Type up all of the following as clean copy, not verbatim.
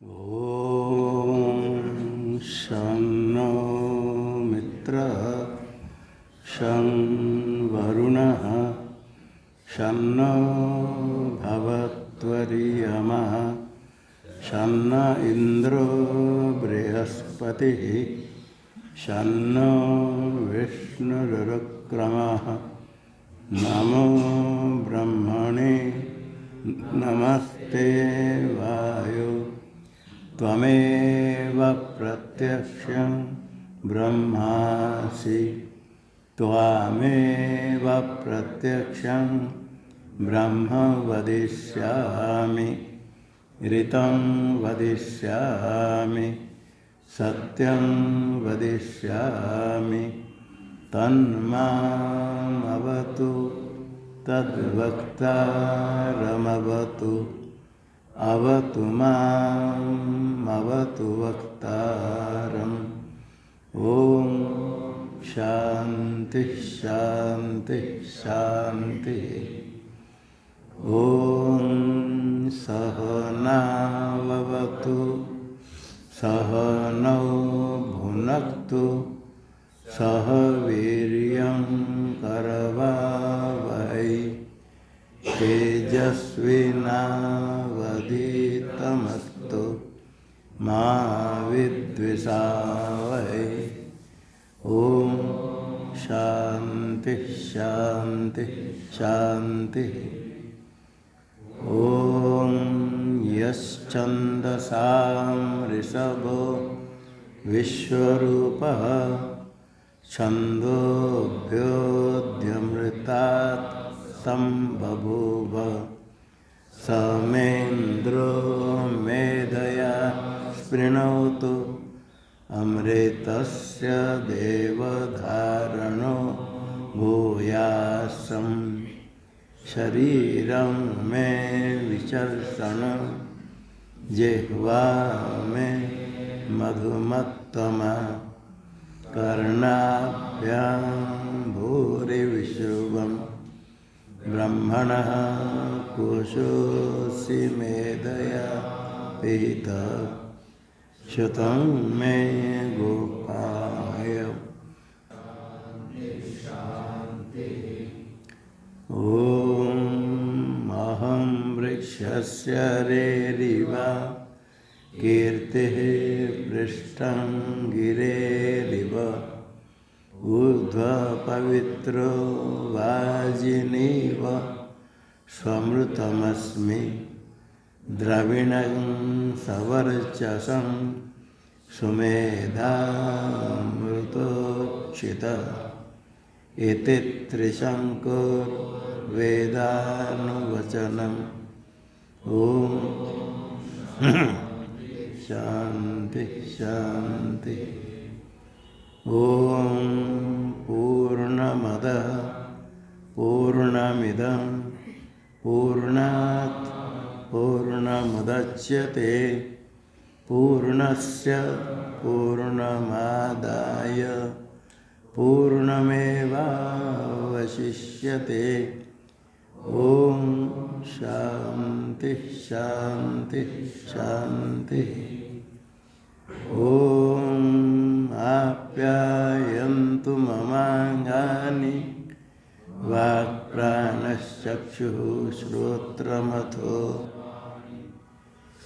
ॐ शं नो मित्रः शं वरुणः शं नो भवत्वरियमः शं न इन्द्रो बृहस्पतिः शं नो विष्णुरुक्रमः नमो ब्रह्मणे नमस्ते वायो त्वमेव प्रत्यक्षं ब्रह्मासि त्वामेव प्रत्यक्षं ब्रह्म वदिष्यामि ऋतं वदिष्यामि सत्यं वदिष्यामि तन्मामवतु तद्वक्तारमवतु अवतु माम् अवतु वक्तारम्। ॐ शान्ति शान्ति शान्ति। ॐ सहनाववतु सहनौ भुनक्तु सह वीर्यं करवावहै तेजस्विनावधीतमस्तु मा विद्विषावहै। ॐ शान्ति शान्ति शान्ति। ॐ यश्छन्दसां ऋषभो विश्वरूपः छन्दोभ्योऽध्यमृतात् संबभूव समेन्द्रो मेधया स्पृणोतु अमृतस्य देवधारणो भूयासं शरीरं मे विचर्षण जिह्वा मे मधुमत्तमा कर्णाभ्यां भूरिविश्रुवम् ब्रह्मणः कोशोऽसि मेधया पीतः श्रुतं मे गोपाय। ॐ अहं वृक्षस्य रेरिव कीर्तिः पृष्ठं गिरेरिव ऊर्ध्वपवित्रो वाजिनीव स्वमृतमस्मि द्रविणं सवर्चसं सुमेधामृतोक्षितः इति त्रिशङ्कुर्वेदानुवचनम्। ॐ शान्ति शान्ति। ॐ पूर्णमदः पूर्णमिदं पूर्णात् पूर्णमुदच्यते पूर्णस्य पूर्णमादाय पूर्णमेवावशिष्यते। ॐ शान्ति शान्ति शान्ति। ॐ आप्यायन्तु ममाङ्गानि वाक्प्राणश्चक्षुः श्रोत्रमथो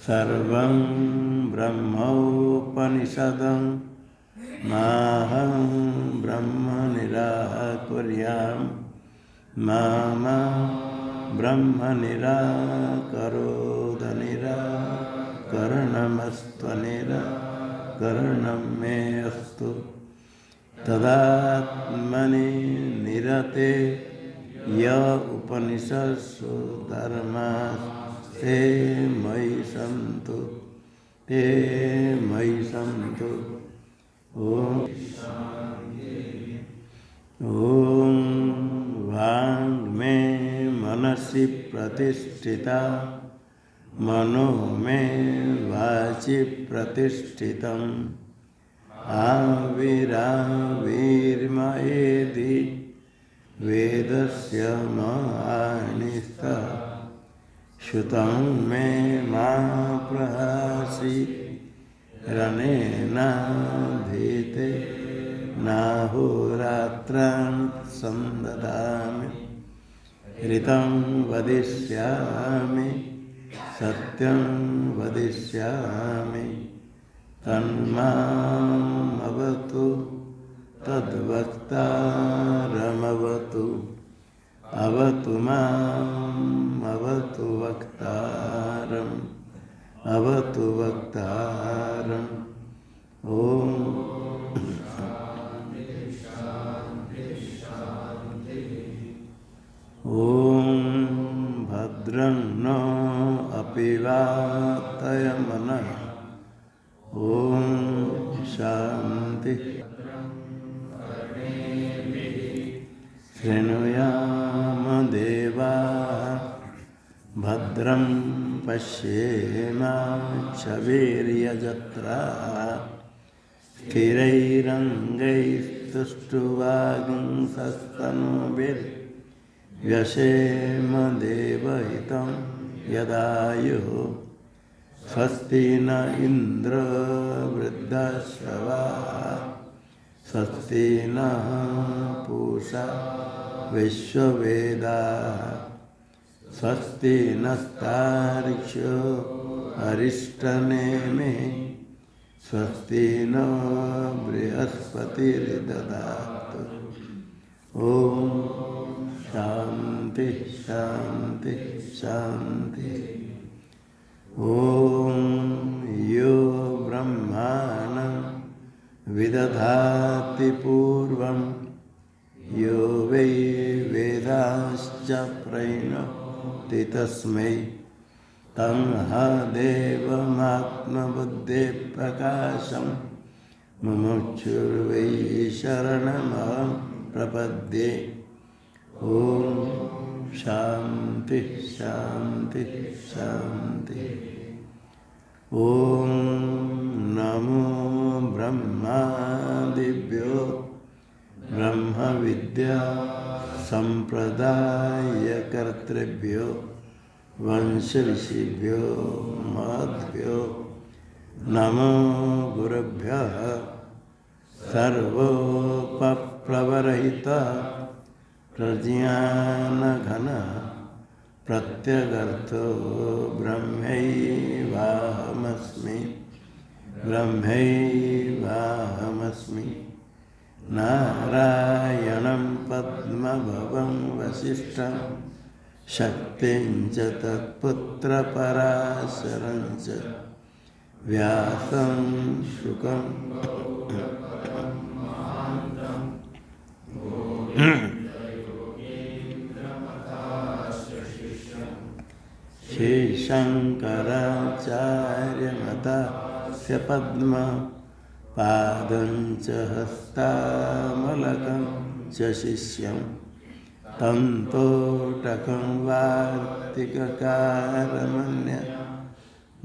सर्वं ब्रह्मोपनिषदं माहं ब्रह्म निराकुर्यां मा ब्रह्म निराकरोद निराकरणमस्त्वनिराकरणं मे अस्तु तदात्मनि निरते य उपनिषत्सु धर्मास्ते मयि सन्तु ते मयि सन्तु। ॐ वाङ्मे मनसि प्रतिष्ठिता मनो मे वाचि प्रतिष्ठितम् आविराविर्मयेदि वेदस्य महानिस्तः श्रुतं मे मा प्रहसि रनेनाधीते नाहोरात्रान् संददामि ऋतं वदिष्यामि सत्यं वदिष्यामि तन्मामवतु तद्वक्तारमवतु अवतु माम् अवतु वक्तारम् अवतु वक्तारम्। ओम ओम भद्रं नो अपि वातयमनः ओम शांति शृणुयाम देवाः भद्रं पश्येमाक्षवीर्यजत्राः स्थिरैरङ्गैस्तुष्टुवागुंसस्तनूभिर्व्यसेम देवहितं यदायुः स्वस्ति न इन्द्रो वृद्धश्रवाः स्वस्ति नः पूषा विश्ववेदाः स्वस्ति नस्तार्क्ष्यो अरिष्टनेमिः स्वस्ति नो बृहस्पतिर्दधातु। ओम शांति शांति शांति। ओम यो ब्रह्माणं विदधाति पूर्वं यो वै वेदांश्च प्रणोति तस्मै तं ह देवमात्मबुद्धिप्रकाशं मुमुक्षुर्वै शरणमहं प्रपद्ये। ओम शांति शांति शांति। ओम नमो ब्रह्मादिभ्यो ब्रह्म विद्या संप्रदायकर्तृभ्यो वंश ऋषिभ्यो महद्भ्यो नमो गुरुभ्यः। सर्वोपप्लवरहितः प्रज्ञानघन प्रत्यगर्थो ब्रह्मैवाहमस्मि ब्रह्मैवाहमस्मि। नारायणं पद्मभवं वसिष्ठं शक्तिं च तत्पुत्रपराशरं च व्यासं शुकं श्रीशङ्कराचार्यमतस्य पद्मपादं च हस्तामलकं च शिष्यं तं तोटकं वार्तिककारमन्य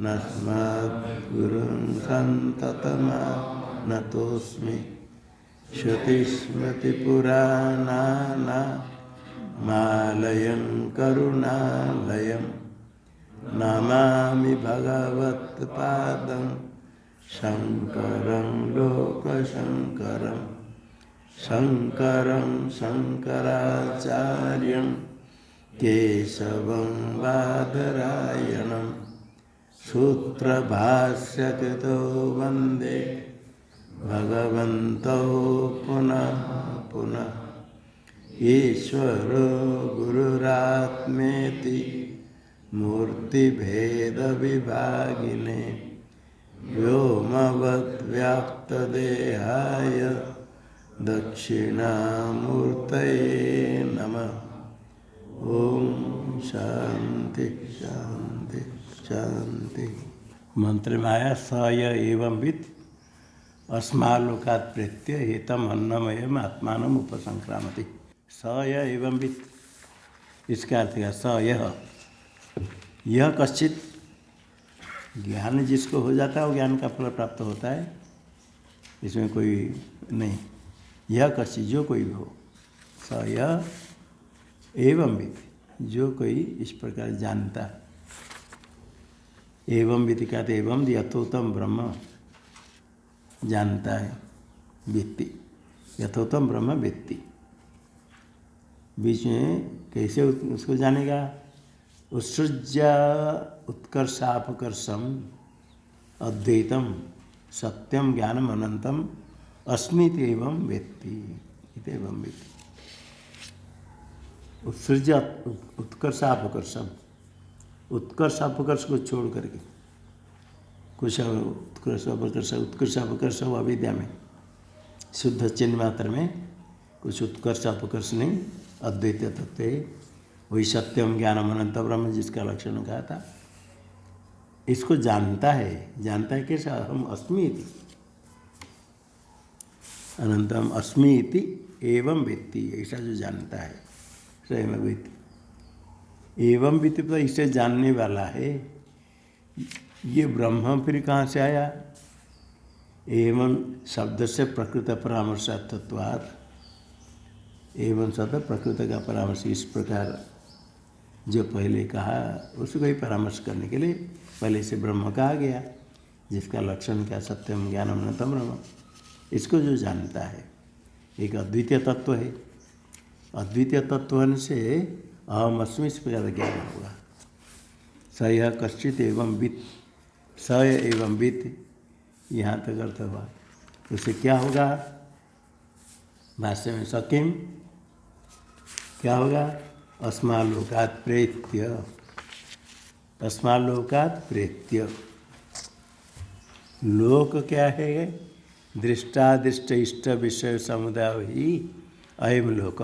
नस्मद्गुरुं सन्ततमानतोऽस्मि। श्रुतिस्मृतिपुराणानामालयं करुणालयं नमामि भगवत्पादं शङ्करं लोकशङ्करं शङ्करं शङ्कराचार्यं केशवं बादरायणं सूत्रभाष्यकृतो वन्दे भगवन्तौ पुनः पुनः। ईश्वरो गुरुरात्मेति मूर्तिभेदविभागिने व्योमवद्व्याप्तदेहाय दक्षिणामूर्तये नमः। ओम शांति शांति शांति। मंत्र में आया स य एवं वित्त अस्मालोकात् प्रेत्य हितम अन्नमयम आत्मानम उपसंक्रामति। स य एवं वित्त इसका अर्थ है स यह कश्चित ज्ञान जिसको हो जाता है वो ज्ञान का फल प्राप्त होता है, इसमें कोई नहीं। यह कश्चित जो कोई भी हो, स यह एवं वित्त जो कोई इस प्रकार जानता एवं वित्ति का एवं यथोत्तम ब्रह्म जानता है, व्यक्ति यथोत्तम ब्रह्म व्यक्ति बीच में कैसे उसको जानेगा? उत्सृज्य उत्कर्षापकर्षम अद्वैतम सत्यम ज्ञानम अनंतम अस्मित एवं व्यक्ति एवं व्यक्ति। उत्सृज्य उत्कर्षापकर्षम, उत्कर्ष अपकर्ष को छोड़ करके कुछ उत्कर्ष अपकर्ष हो अविद्या में, शुद्ध चिन्ह मात्र में कुछ उत्कर्ष अपकर्ष नहीं, अद्वैत तत्व है वही सत्यम ज्ञानम अनंत ब्रह्म जिसका लक्षण कहा था। इसको जानता है कैसे? हम अस्मि इति, अनंतम अस्मि इति एवं व्यक्ति, ऐसा जो जानता है स्वयं व्यक्ति। एवं व्यक्ति तो इसे जानने वाला है। ये ब्रह्म फिर कहाँ से आया? एवं शब्द से प्रकृत परामर्शार्थत्वात्, एवं शब्द प्रकृत का परामर्श, इस प्रकार जो पहले कहा उसको ही परामर्श करने के लिए पहले से ब्रह्म कहा गया, जिसका लक्षण क्या? सत्यम ज्ञानम अनंतम ब्रह्म। इसको जो जानता है, एक अद्वितीय तत्व है, अद्वितीय तत्व से अहम अस्मि इस प्रकार ज्ञान होगा। स यह कश्चित एवं वित्त, स एवं वित्त, यहाँ तक अर्थ हुआ। उससे क्या होगा? भाष्य में सकिम क्या होगा? अस्मालोकात् प्रेत्य, अस्मालोकात् प्रेत्य। लोक क्या है? दृष्टादृष्ट इष्ट विषय समुदाय ही अयम लोक।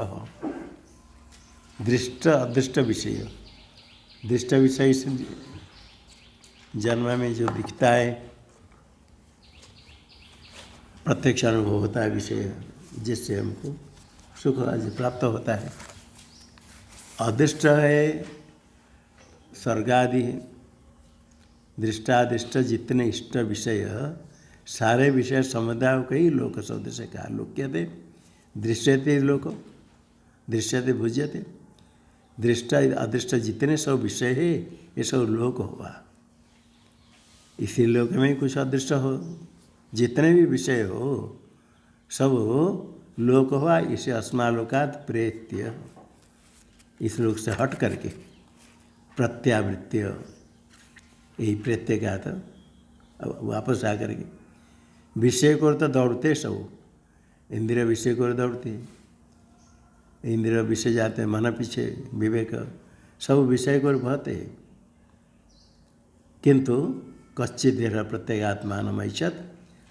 दृष्ट अदृष्ट विषय, दृष्ट विषय से जन्म में जो दिखता है, प्रत्यक्ष अनुभव होता है विषय, जिससे हमको सुख आज प्राप्त होता है। अदृष्ट है स्वर्गादि, दृष्टादृष्ट जितने इष्ट विषय, सारे विषय समुदाय को ही लोक शब्द से कहा। लोक्यते दृश्यते लोक, दृश्यते भुज्यते। दृष्टा अदृष्ट जितने सब विषय है ये सब लोक हुआ। इसी लोक में कुछ अदृष्ट हो, जितने भी विषय हो सब लोक हुआ। इसे अस्मालोकात् प्रेत्य, इस लोक से हट करके प्रत्यावृत्य, यही प्रत्यय का था। अब वापस आ करके विषय को तो दौड़ते सब, इंद्रिय विषय को दौड़ते, इंद्रिय विषय जाते हैं मन पीछे, विवेक सब विषय को बहते, किंतु कच्चित देह प्रत्येगात्मानमैच्छत्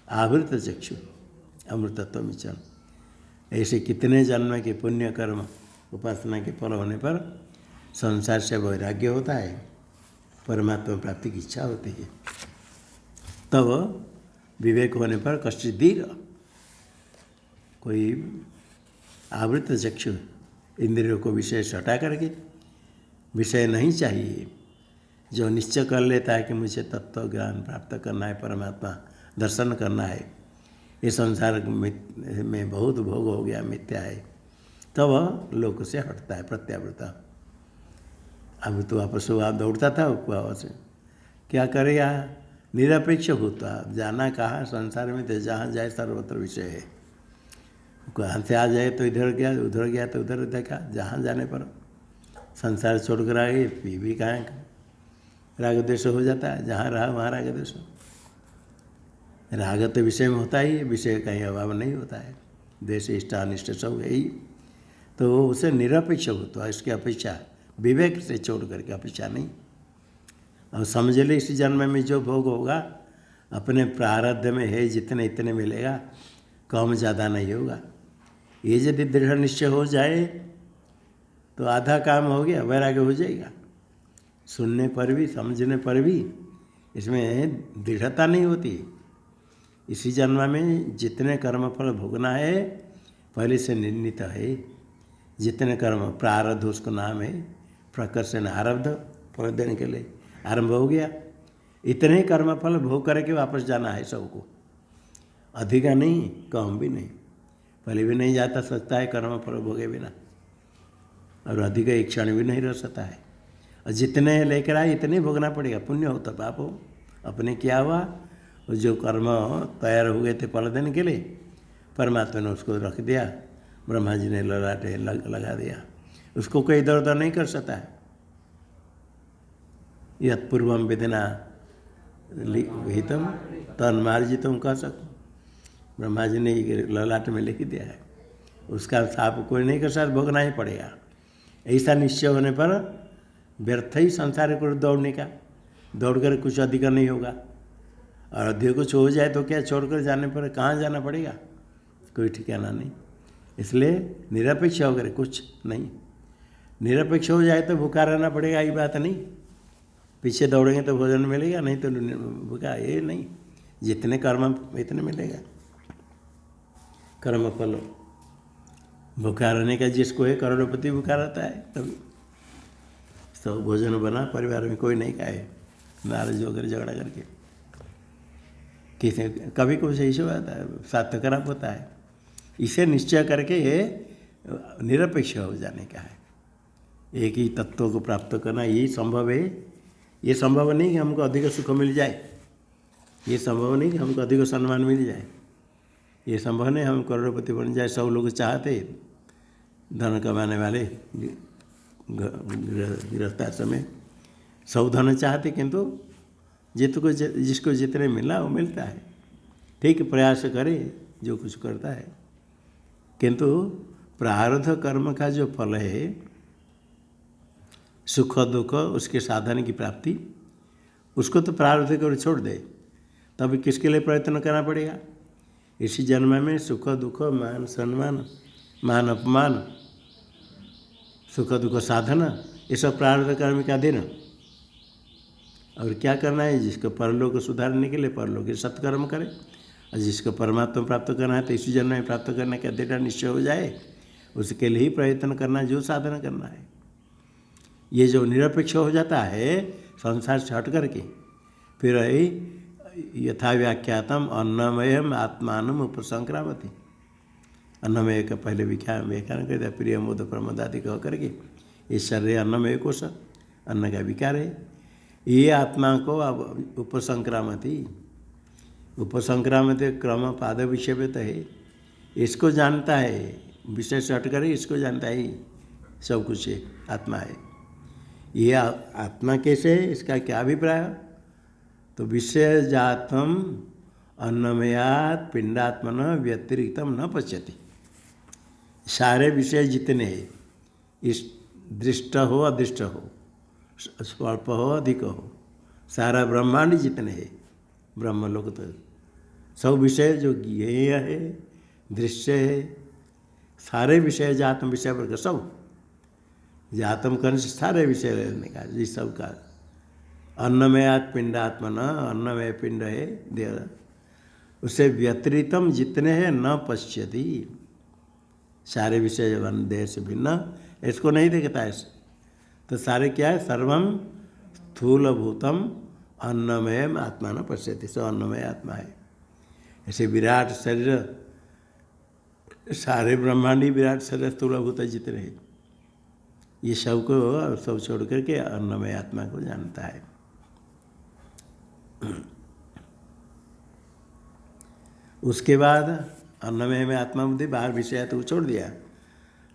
आवृत चक्षु अमृतत्व इच्छन। ऐसे कितने जन्म के पुण्य कर्म उपासना के फल होने पर संसार से वैराग्य होता है, परमात्मा प्राप्ति की इच्छा होती है। तब विवेक होने पर कश्चित धीर, कोई आवृत चक्षु, इंद्रियों को विषय से हटा करके, विषय नहीं चाहिए, जो निश्चय कर लेता है कि मुझे तत्व ज्ञान प्राप्त करना है, परमात्मा दर्शन करना है, ये संसार में बहुत भोग हो गया, मिथ्या है, तब लोक से हटता है, प्रत्यावृता। अब तो वापस आप दौड़ता था उपवा से, क्या करेगा? निरपेक्ष होता, जाना कहाँ? संसार में तो जहाँ जाए सर्वत्र विषय है। कहाँ से आ जाए तो इधर गया, उधर गया तो उधर देखा, जहाँ जाने पर संसार छोड़कर आ गए, भी कहाँ राग द्वेष हो जाता है, जहाँ रहा वहाँ राग द्वेष। राग तो विषय में होता ही है, विषय कहीं अभाव नहीं होता है, द्वेष इष्ट अनिष्ट सब यही। तो उसे निरपेक्ष होता है, इसकी अपेक्षा विवेक से छोड़ करके, अपेक्षा नहीं। और समझ ले इस जन्म में जो भोग होगा अपने प्रारब्ध में है, जितने इतने मिलेगा, कम ज़्यादा नहीं होगा। ये यदि दृढ़ निश्चय हो जाए तो आधा काम हो गया, वैराग्य हो जाएगा। सुनने पर भी समझने पर भी इसमें दृढ़ता नहीं होती। इसी जन्म में जितने कर्मफल भोगना है पहले से निर्णीत है, जितने कर्म प्रारब्ध उसका नाम है, प्रकर्षण आरब्ध फल देने के लिए आरंभ हो गया, इतने ही कर्मफल भोग करके वापस जाना है सबको, अधिका नहीं कम भी नहीं। पहले भी नहीं जाता सकता है कर्मफल भोगे बिना, और अधिक एक क्षण भी नहीं रह सकता है। और जितने लेकर आए इतने भोगना पड़ेगा, पुण्य हो तो पाप हो। अपने क्या हुआ, जो कर्म तैयार हो गए थे फल देने के लिए, परमात्मा ने उसको रख दिया, ब्रह्मा जी ने ललाटे लगा दिया, उसको कोई इधर उधर नहीं कर सकता है। यत्पूर्वम विधिना विहितम तन्मार्जितम कह सकूँ, ब्रह्मा जी ने ललाट में लिख दिया है, उसका साप कोई नहीं कर सकता, भोगना ही पड़ेगा। ऐसा निश्चय होने पर व्यर्थ ही संसार को दौड़ने का, दौड़ कर कुछ अधिक नहीं होगा। और अधिक कुछ हो जाए तो क्या, छोड़कर जाने पर कहाँ जाना पड़ेगा, कोई ठिकाना नहीं। इसलिए निरपेक्ष होकर कुछ नहीं, निरपेक्ष हो जाए तो भूखा रहना पड़ेगा, ये बात नहीं। पीछे दौड़ेंगे तो भोजन मिलेगा, नहीं तो भूखा, ये नहीं। जितने कर्म इतने मिलेगा, कर्म फल। भूखा रहने का जिसको है, करोड़पति भूखा रहता है कभी। सब भोजन बना, परिवार में कोई नहीं खाए, नाराज होकर झगड़ा करके, किसी कभी कुछ ऐसे होता है, स्वास्थ्य खराब होता है। इसे निश्चय करके ये निरपेक्ष हो जाने का है, एक ही तत्व को प्राप्त करना, यही संभव है। ये संभव नहीं कि हमको अधिक सुख मिल जाए, ये संभव नहीं कि हमको अधिक सम्मान मिल जाए, ये संभव नहीं हम करोड़पति बन जाए। सब लोग चाहते धन कमाने वाले गृहस्थाश्रम में सब धन चाहते, किंतु जिसको जितने मिला वो मिलता है, ठीक प्रयास करे जो कुछ करता है। किंतु प्रारब्ध कर्म का जो फल है, सुख दुख, उसके साधन की प्राप्ति, उसको तो प्रारब्ध कर छोड़ दे, तब किसके लिए प्रयत्न करना पड़ेगा। इसी जन्म में सुख दुख, मान सम्मान, मान अपमान, सुख दुख साधन, ये सब प्रारब्ध कर्म का दिन। और क्या करना है, जिसको परलोक को सुधारने के लिए परलोक के सत्कर्म करे, और जिसको परमात्मा प्राप्त करना है तो इसी जन्म में प्राप्त करने का दृढ़ निश्चय हो जाए, उसके लिए ही प्रयत्न करना, जो साधन करना है। ये जो निरपेक्ष हो जाता है संसार से हट करके, फिर यथा व्याख्यातम अन्नमयम आत्मानम उपसंक्रामति। अन्नमय का पहले व्याख्यान कर दिया, प्रिय मोद प्रमोद आदि कह करके, ये शरीर अन्नमय कोश, अन्न का विकार है, ये आत्मा को अब उपसंक्रामति, उपसंक्रामति क्रम पाद विषय में तो है, इसको जानता है, विषय से हट कर इसको जानता है, सब कुछ है, आत्मा है। ये आत्मा कैसे है, इसका क्या अभिप्राय। तो विषय जातम अन्नमयात पिंडात्मन व्यतिरिक्तम न पश्यति। सारे विषय जितने हैं, इस दृष्ट हो अदृष्ट हो, स्वल्प हो अधिक हो, सारा ब्रह्मांड जितने हैं, ब्रह्मलोक तो सब विषय जो ज्ञेय है, दृश्य है, सारे विषय जातम विषय वर्ग सब, जातम करने से सारे विषय रहने का, जिस सब का। अन्नमयात पिंडात्मन, अन्नमय पिंड है देह, उससे व्यतिरिक्तम जितने हैं न पश्यति, सारे विषय देह से भिन्न, इसको नहीं देखता है। तो सारे क्या है, सर्वम स्थूलभूतम अन्नमय आत्मा न पश्यति, सब अन्नमय आत्मा है। ऐसे विराट शरीर, सारे ब्रह्मांडी विराट शरीर स्थूलभूत जितने हैं, ये सब को सब छोड़ करके अन्नमय आत्मा को जानता है। उसके बाद अन्नमय में आत्मा बुद्धि, बाहर विषय तो छोड़ दिया,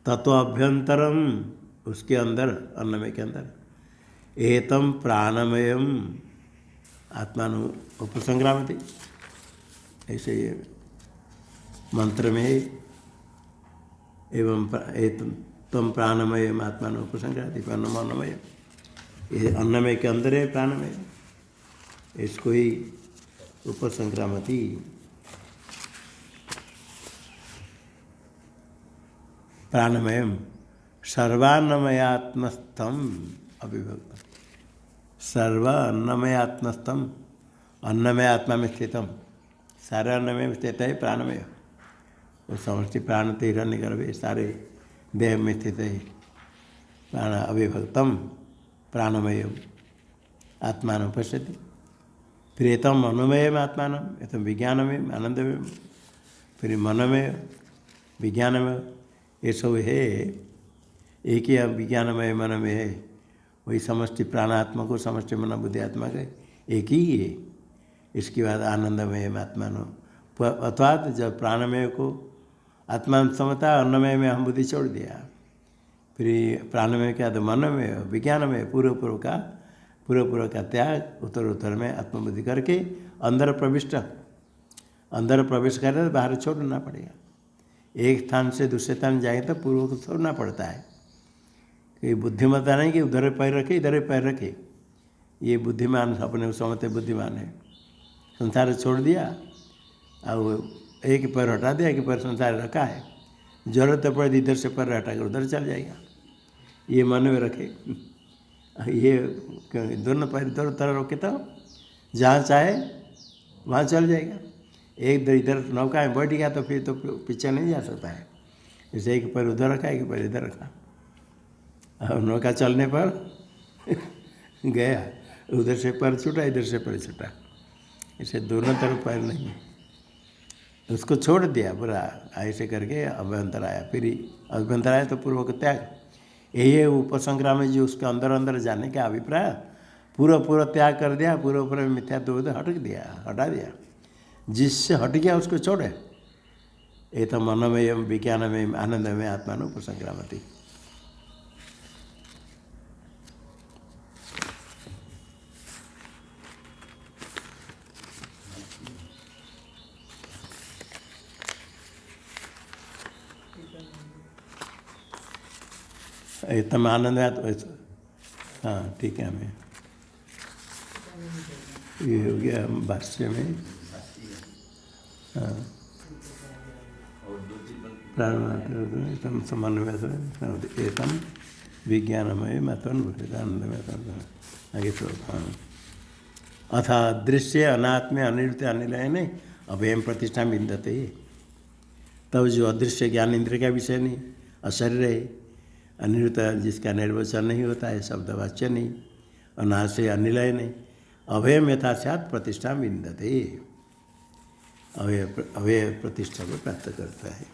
तत्व अभ्यंतरम, उसके अंदर अन्नमय के अंदर एतम प्राणमयम आत्मान उपसंक्रामति, ऐसे ये मंत्र में है, एवं तम प्राणमय आत्मान उपसंक्रांति, अन्नमय, ये अन्नमय के अंदर है प्राणमय, इसको ही उपसंक्रामति। प्राणमयम सर्वान्नमयात्मस्थम अभिभक्त, सर्व अन्नमयात्मस्थम, अन्नमय आत्मा में स्थितम, सारे अन्नमय में स्थित है प्राणमय, वो समष्टि प्राण तो हिरण्य गर्भ, सारे देह में स्थित है प्राण अभिभक्तम प्राणमय आत्मान पश्यति। फिर एतम मनोमय आत्मान, एतम विज्ञानमय आनंदमय, फिर मनमय विज्ञानमय, ये सब है एक ही विज्ञानमय मनमय है, वही समष्टि प्राणात्मा को समष्टि मन बुद्धि आत्मा का एक ही है। इसके बाद आनंदमय आत्मानो अर्थात जब प्राणमय को आत्मा समझता, अन्नमय में हम बुद्धि छोड़ दिया, फिर प्राणमय क्या तो मनमय विज्ञानमय पूर्व का त्याग, उत्तर में आत्मबुद्धि करके अंदर प्रवेश करें तो बाहर छोड़ना पड़ेगा। एक स्थान से दूसरे स्थान जाए तो पूर्व को छोड़ना पड़ता है। कि बुद्धिमत्ता नहीं कि उधर पैर रखे इधर पैर रखे, ये बुद्धिमान अपने समझते बुद्धिमान है। संसार छोड़ दिया और एक पैर हटा दिया, एक पैर संसार रखा है, जरूरत पड़े इधर से पैर हटा कर उधर चल जाएगा, ये मन में रखे। ये दोनों पैर दोनों तरह रखे तो जहाँ चाहे वहाँ चल जाएगा। एक इधर नौका में बैठ गया तो फिर तो पीछे नहीं जा सकता है। जैसे एक पैर उधर रखा, एक पैर इधर रखा, और नौका चलने पर गया, उधर से पैर छूटा इधर से पैर छूटा, इसे दोनों तरफ पैर नहीं है। उसको छोड़ दिया पूरा, ऐसे करके अभ्यंतर आया, फिर अभ्यंतर आया तो पूर्व का त्याग। यही है उपसंग्राम में जो उसके अंदर जाने का अभिप्राय, पूरा त्याग कर दिया, पूरा मिथ्या तो हटा दिया। जिससे हट गया उसको छोड़े। ये तो मनमय विज्ञानमय आनंदमय आत्मा न उपसंग्रामति। एकदम आनंद आया तो हाँ ठीक है। हमें ये हो गया भाष्य में। हाँ प्राणमात्र समन्वय एकम विज्ञानमय आनंदमय आगे तो हाँ अथा दृश्य अनात्मे अनिरुद्ध अनिलय ने अभयम प्रतिष्ठा विन्दते। तब जो अदृश्य ज्ञान इंद्र का विषय नहीं, अशरीर है, अनिरुद्ध जिसका निर्वचन नहीं होता है, शब्द वाच्य नहीं, अनाशय अनिलय नहीं, अभयम यथा स्यात् प्रतिष्ठा विन्दते, अभय प्रतिष्ठा को प्राप्त करता है।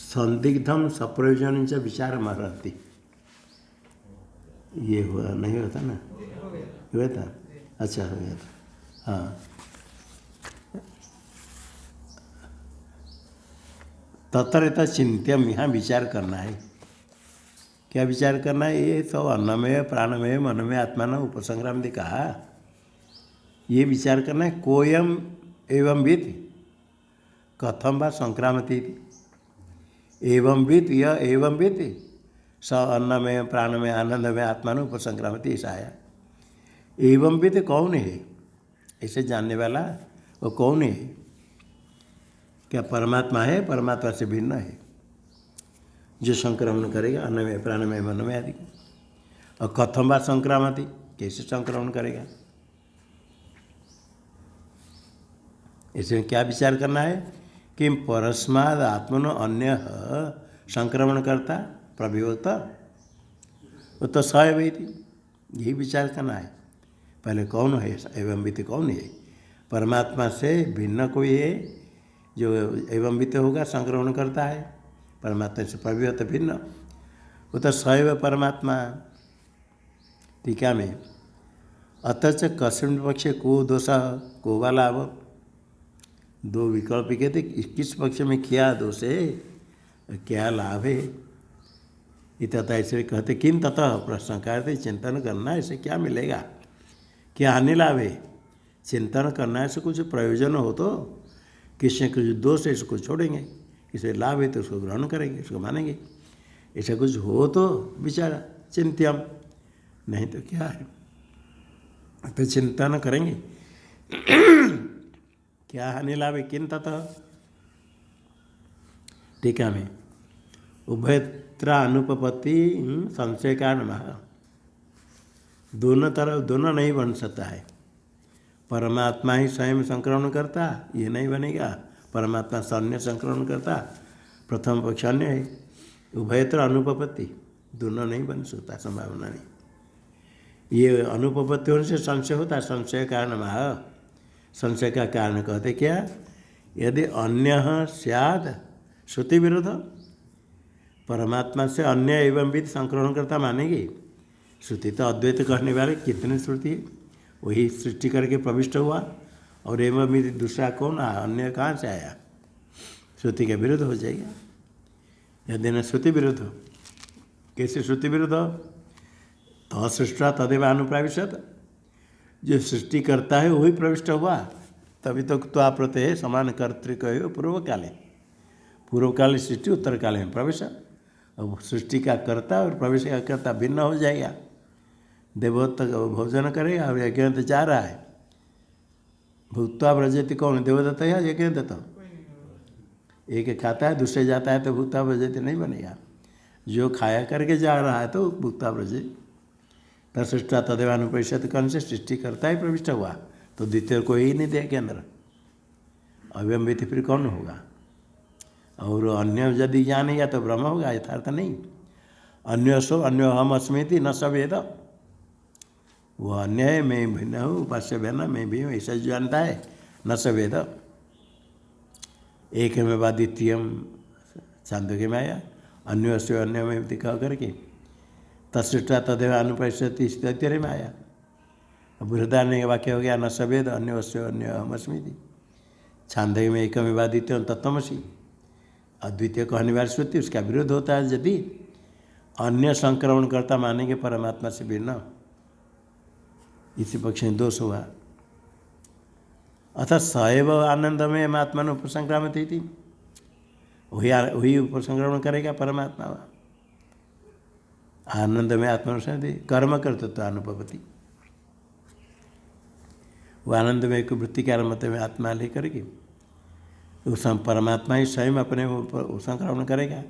संदिग्धम सप्रयोजन च विचार महरती। ये हुआ नहीं होता ना, हुआ था, अच्छा हो गया था। हाँ तत्र चिंत्यम, यहाँ विचार करना है। क्या विचार करना है? ये सब अन्नमय प्राणमय मनमय आत्मा न उपसंग्राम दे कहा, ये विचार करना है। कोयम एवं विद कथम व संक्रामती, एवं विद यह एवं विद स अन्नमय प्राणमय आनंदमय आत्मा न उपसंक्रामती, ऐसा आया। एवं विद कौन है? इसे जानने वाला वो कौन है? क्या परमात्मा है? परमात्मा से भिन्न है जो संक्रमण करेगा अन्नमय प्राणमय मनमय आदि। और कथम व संक्रामति, कैसे संक्रमण करेगा? इसमें क्या विचार करना है कि परस्माद आत्मनो अन्य संक्रमण करता प्रविभक्ता, वो तो सैव थी, यही विचार करना है। पहले कौन है एवं वित्त, कौन है? परमात्मा से भिन्न कोई है जो एवं वित्त होगा, संक्रमण करता है परमात्मा से प्रविभक्त भिन्न, वो तो सैव परमात्मा। टीका में अतच कस्मिन् पक्षे को दोष को वा लाभ, दो विकल्प कहते, किस पक्ष में क्या दोष है, क्या लाभ है। इतना ऐसे कहते किन ततः प्रश्न करते, चिंतन करना है, इससे क्या मिलेगा, क्या हानि लाभ है। चिंतन करना है, से कुछ प्रयोजन हो तो, किसी कुछ दोष है इसको छोड़ेंगे, किसी लाभ है तो उसको ग्रहण करेंगे, उसको मानेंगे। ऐसा कुछ हो तो विचार चिंत्यम, नहीं तो क्या है, तो चिंतन करेंगे। क्या हानि लाभ है किन ततः। टीका में उभयत्र अनुपपत्ति संशय कारण, दोनों तरफ दोनों नहीं बन सकता है। परमात्मा ही स्वयं संक्रमण करता, ये नहीं बनेगा। परमात्मा से अन्य संक्रमण करता, प्रथम पक्ष अन्य है। उभयत्र अनुपपत्ति, दोनों नहीं बन सकता, संभावना नहीं। ये अनुपपत्ति होने से संशय होता है, संशय कारण संशय का कारण कहते क्या, यदि अन्य स्याद श्रुति विरोध, परमात्मा से अन्य एवं विद संक्रमण करता मानेगी। श्रुति तो अद्वैत कहने वाले कितने श्रुति है, वही सृष्टि करके प्रविष्ट हुआ, और एवं विद दूसरा कौन आया, अन्य कहाँ से आया, श्रुति के विरुद्ध हो जाएगा। यदि न श्रुति विरुद्ध, कैसे श्रुति विरुद्ध, तो सृष्टा तदेव अनुप्राविशत, जो सृष्टि करता है वही प्रविष्ट हुआ, तभी तो आप प्रत्यय है समान कर्तृक पूर्व काले, पूर्व काल सृष्टि उत्तर काल में प्रवेश। अब सृष्टि का कर्ता और प्रवेश का कर्ता भिन्न हो जाएगा। देवदत्त भोजन करेगा और यज्ञदत्त जा रहा है, भूत्वा व्रजति कौन, देवदत्त या यज्ञदत्त, एक खाता है दूसरे जाता है तो भूत्वा व्रजति नहीं बनेगा। जो खाया करके जा रहा है तो भूत्वा व्रजे, तत्सृष्टा तदेवानुपरिषद कौन से सृष्टि करता है प्रविष्ट हुआ, तो द्वितीय कोई ही नहीं देगा अंदर, अव्यंबित फिर कौन होगा। और अन्य यदि जानेगा तो ब्रह्म होगा, यथार्थ नहीं। अन्य सो अन्य हम अस्मिति न सवेद, वो अन्य है मैं भिन्न हूँ, उपास्य भिन्न मैं भी हूँ, ऐसा जो जानता है न सवेद। एक में वा द्वितीयम छांदोग्य में आया, अन्य से अन्य में दिखा करके तत्सृष्टा तदेव अनुपरिषति स्थिति में आया। बृहदारण्य वाक्य हो गया न सवेद अन्य से अन्य हम अस्मिति। छांदोग्य में एक में वा द्वितीय तत्वमसि, अद्वितीय कहने वाली श्रुति उसका विरोध होता है यदि अन्य संक्रमण करता मानेंगे परमात्मा से भिन्न, इसी पक्ष में दोष हुआ। अतः सैव आनंद में आत्मा उपसंक्रामित थी, वही उपसंक्रमण करेगा परमात्मा। आनंद में आत्मा कर्म कर्तृत्व अनुपपति, वो आनंद में एक वृत्ति के आरम्भ में आत्मा लेकर के उस परमात्मा ही स्वयं अपने ऊपर संक्रमण करेगा,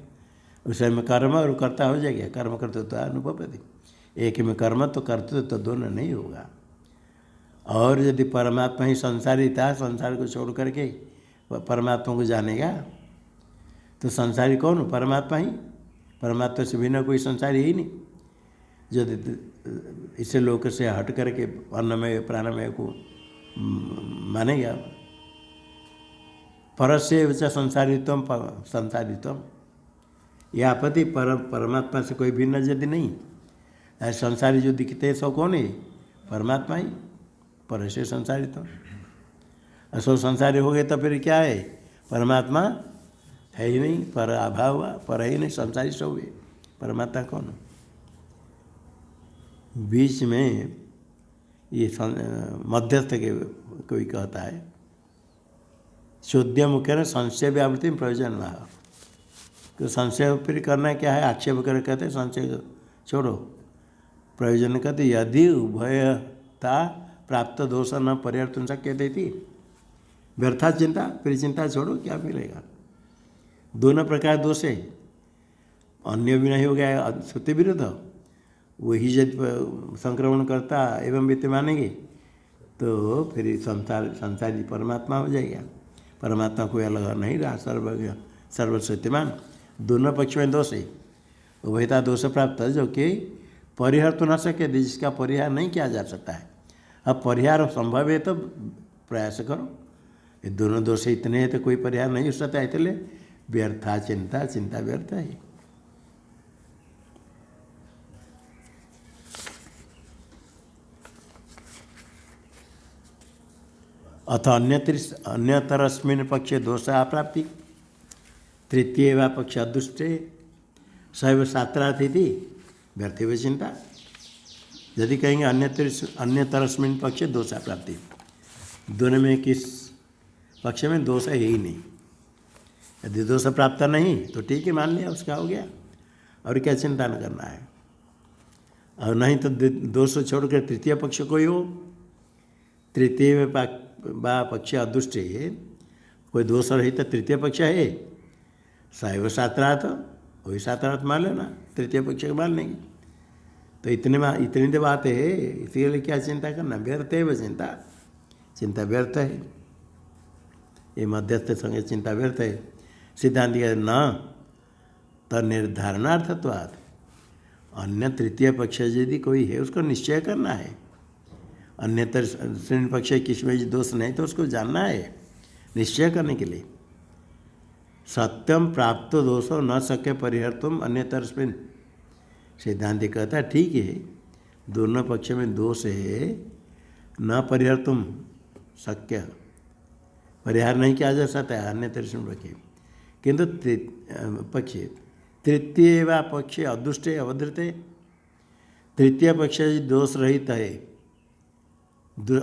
उस स्वयं कर्म और कर्ता हो जाएगा। कर्म कर्तृत्व अनुपपति, एक में कर्म तो कर्तृत्व तो दोनों नहीं होगा। और यदि परमात्मा ही संसारी था, संसार को छोड़ करके परमात्मा को जानेगा तो संसारी कौन हो, परमात्मा ही। परमात्मा से बिना कोई संसारी ही नहीं। यदि इसे लोक से हट करके अन्नमय प्राणमय को मानेगा, परस्य संसारित्वम संसारित्वम, यह आपत्ति परमात्मा से कोई भिन्न यदि नहीं, संसारी जो दिखते हैं सो कौन है, परमात्मा ही। परस्य संसारित्वम, सो संसारी हो गए तो फिर क्या है, परमात्मा है ही नहीं, पर अभाव हुआ, पर है ही नहीं, संसारी सब हुए, परमात्मा कौन। बीच में ये मध्यस्थ के कोई कहता है, शोध्य मुख्य संशय व्यावृत्ति में प्रयोजन हुआ, तो संशय फिर करना क्या है, आक्षेप कर कहते संशय छोड़ो, प्रयोजन कहते यदि उभयता प्राप्त दोष न परिवर्तन शक्य देती, व्यर्था चिंता, फिर चिंता छोड़ो, क्या मिलेगा। दोनों प्रकार दोष है, अन्य भी नहीं हो गया श्रुति विरुद्ध, वही यदि संक्रमण करता एवं वित्त मानेंगे तो फिर संसारी परमात्मा हो जाएगा। परमात्मा कोई अलग नहीं रहा, सर्वज्ञ सर्वशक्तिमान। दोनों पक्ष में दोष है, उभयता दोष प्राप्त है, जो कि परिहार तो न सके, जिसका परिहार नहीं किया जा सकता है। अब परिहार संभव है तो प्रयास करो, ये दोनों दोष इतने हैं तो कोई परिहार नहीं हो सकता, इसलिए व्यर्था चिंता, चिंता व्यर्थ है। अथ अन्यतरस्मिन् पक्षे दोषा प्राप्ति, तृतीय वा पक्ष अदुष्टे सैव शास्त्रार्थी थी व्यर्थ व चिंता। यदि कहेंगे अन्यतरस्मिन् पक्षे दोषा प्राप्ति, दोनों में किस पक्ष में दोष है ही नहीं। यदि दोष प्राप्त नहीं तो ठीक है, मान लिया उसका हो गया, और क्या चिंता न करना है। और नहीं तो दोष छोड़कर तृतीय पक्ष कोई हो, तृतीय वा पक्ष अदुष्ट है, कोई दोष रही तो तृतीय पक्ष है, सैव शास्त्रार्थ, वही शास्त्रार्थ मान लेना, तृतीय पक्ष को मान लेंगे। तो इतनी तो बात है, इसीलिए क्या चिंता करना, व्यर्थ है वह चिंता, चिंता व्यर्थ है। ये मध्यस्थ संगे चिंता व्यर्थ है। सिद्धांत न तो निर्धारणार्थत्वात्, अन्य तृतीय पक्ष यदि कोई है उसको निश्चय करना है, अन्यतर श्रेणी पक्ष किसमें दोष नहीं तो उसको जानना है निश्चय करने के लिए। सत्यम प्राप्त दोषो न सके परिहर्तुम अन्यतर स्मिन्। सिद्धांति कहता है ठीक है दोनों पक्ष में दोष है न परिहर्तुम शक्य परिहार नहीं किया जा सकता है अन्यतर स्मिन् पक्षे किंतु पक्षे तृतीय व पक्षे अदुष्टे अवधृते। तृतीय पक्ष दोष रहित है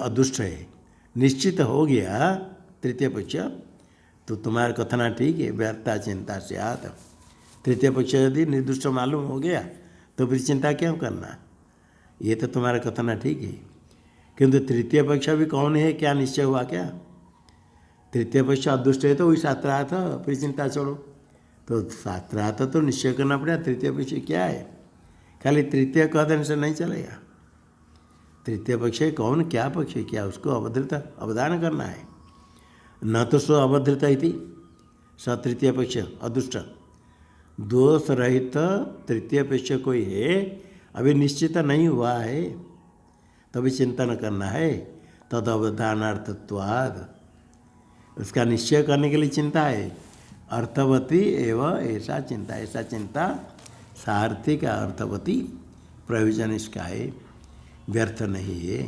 अदुष्ट है निश्चित हो गया तृतीय पक्ष तो तुम्हारा कथना ठीक है व्यर्था चिंता से आत। तृतीय पक्ष यदि निर्दुष्ट मालूम हो गया तो फिर चिंता क्यों करना ये तो तुम्हारा कथना ठीक है। किंतु तृतीय पक्ष भी कौन है क्या निश्चय हुआ क्या। तृतीय पक्ष अदुष्ट है तो वही शास्त्रार्थ फिर चिंता छोड़ो तो शास्त्रार्थ तो निश्चय करना पड़ेगा। तृतीय पक्ष क्या है खाली तृतीय कह देने से नहीं चलेगा। तृतीय पक्ष कौन क्या पक्ष क्या उसको अवधृत अवधान करना है न तो सो अवधृत इति स तृतीय पक्ष अदुष्ट दोष रहित तृतीय पक्ष कोई है अभी निश्चित नहीं हुआ है तभी चिंतन करना है तद अवधानार्थत्वाद उसका निश्चय करने के लिए चिंता है। अर्थवती एवं ऐसा चिंता सार्थिक अर्थवती प्रयोजन इसका है व्यर्थ नहीं है।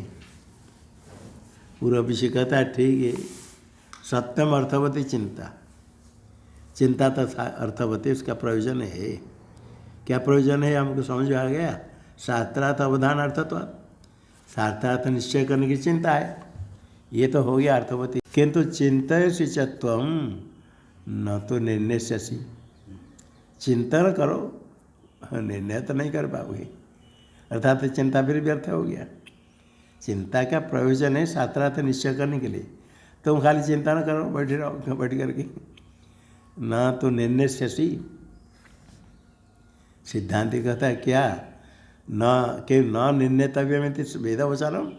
पूर्व विषय कहता है ठीक है सत्यम अर्थवती चिंता तथा अर्थवती उसका प्रयोजन है। क्या प्रयोजन है हमको समझ में आ गया। शास्त्रार्थ अवधान अर्थत्व शास्त्रार्थ निश्चय करने की चिंता है ये तो हो गया अर्थवती। किंतु चिंतयसि च त्वं न तो निर्णयस्यसि चिंतन करो निर्णय तो नहीं कर पाओगे अर्थात चिंता फिर व्यर्थ हो गया। चिंता का प्रयोजन है शास्त्रार्थ निश्चय करने के लिए तुम खाली चिंता न करो बैठे रहो बैठ करके न तो निर्णयस्यसि। सिद्धांति कहता है क्या न निर्णयतव्य में वेद वचनम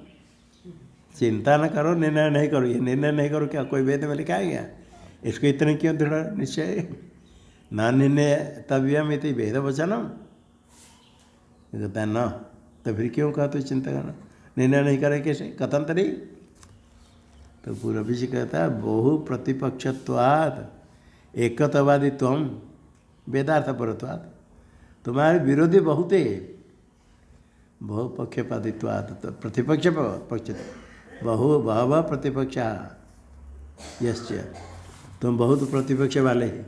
चिंता न करो निर्णय नहीं करो ये निर्णय नहीं करो क्या कोई वेद में लिखा है क्या इसको इतने क्यों दृढ़ निश्चय न निर्णय तव्यम इति वेद वचनम कहता है न तो फिर क्यों कहा तो चिंता करना निर्णय नहीं करे कैसे कथन तरी। तो पूर्व विषय कहता है बहु प्रतिपक्षत्वात् एकत्ववादित्व वेदार्थ परत्वात् तुम्हारे विरोधी बहुत है बहुपक्षपातित्वात् तो प्रतिपक्ष पक्ष बहव प्रतिपक्षा यश्च तुम बहुत प्रतिपक्ष वाले हैं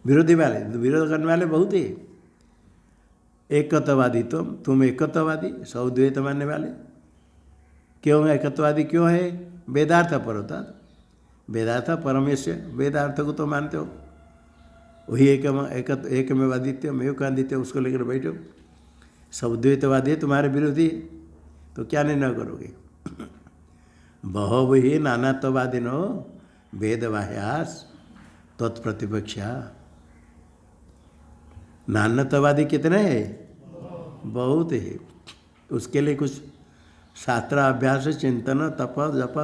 विरोधी वाले विरोध करने वाले बहुत है। एकत्ववादी तुम एकत्ववादी सौद्वैत मानने वाले क्यों एकत्ववादी क्यों है वेदार्थ परत्वात् वेदार्थ परमेश्वर वेदार्थ को तो मानते हो वही एक में वादित्य में कादित्य उसको लेकर बैठो। सौद्वैतवादी तुम्हारे विरोधी तो क्या निर्णय करोगे। बहव ही नानात्ववादिनो वेदवाह्यास तत्प्रतिपक्षा नानात्ववादी कितने हैं बहुत है। उसके लिए कुछ शास्त्र अभ्यास चिंतन तप जप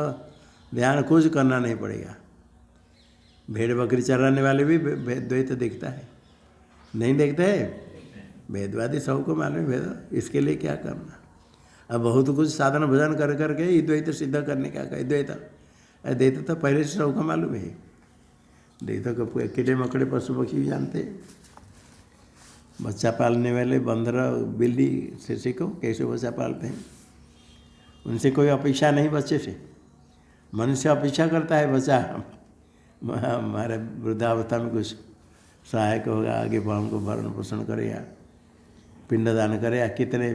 ध्यान कुछ करना नहीं पड़ेगा। भेड़ बकरी चराने वाले भी द्वैत देखता है नहीं देखते है वेदवादी सबको मालूम भेद इसके लिए क्या करना। अब बहुत कुछ साधन भजन कर करके ही द्वैत सिद्ध करने का द्वैत द्वैत तो पहले से सबको मालूम है। द्वैत को कीड़े मकड़े पशु पक्षी भी जानते हैं। बच्चा पालने वाले बंदर बिल्ली से सीखो कैसे बच्चा पालते हैं उनसे कोई अपेक्षा नहीं बच्चे से मनुष्य अपेक्षा करता है बच्चा हमारे वृद्धावस्था में कुछ सहायक होगा आगे हमको भरण पोषण करेगा पिंडदान करेगा कितने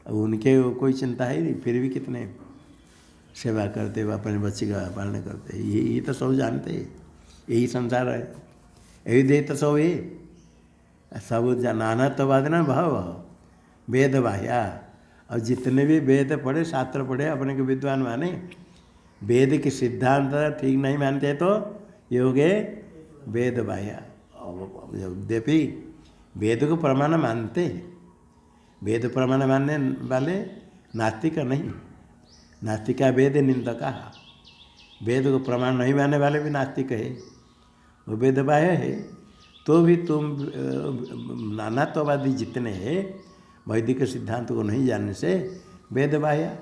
उनके कोई चिंता है नहीं फिर भी कितने सेवा करते हुए अपने बच्चे का पालन करते हैं। ये तो सब जानते हैं यही संसार है यही दे तो सब है सब नानात्ववाद ना भाव वेद बाह्या। और जितने भी वेद पढ़े शास्त्र पढ़े अपने को विद्वान माने वेद के सिद्धांत ठीक नहीं मानते तो ये हो गए वेद बाह्या। यद्यपि वेद को प्रमाण मानते हैं वेद प्रमाण मानने वाले नास्तिक नहीं नास्तिका वेद निंदका वेद को प्रमाण नहीं मानने वाले भी नास्तिक है वो वेद बाह्य है। तो भी तुम नानात्ववादी जितने हैं वैदिक सिद्धांत को नहीं जानने से वेद बाह्य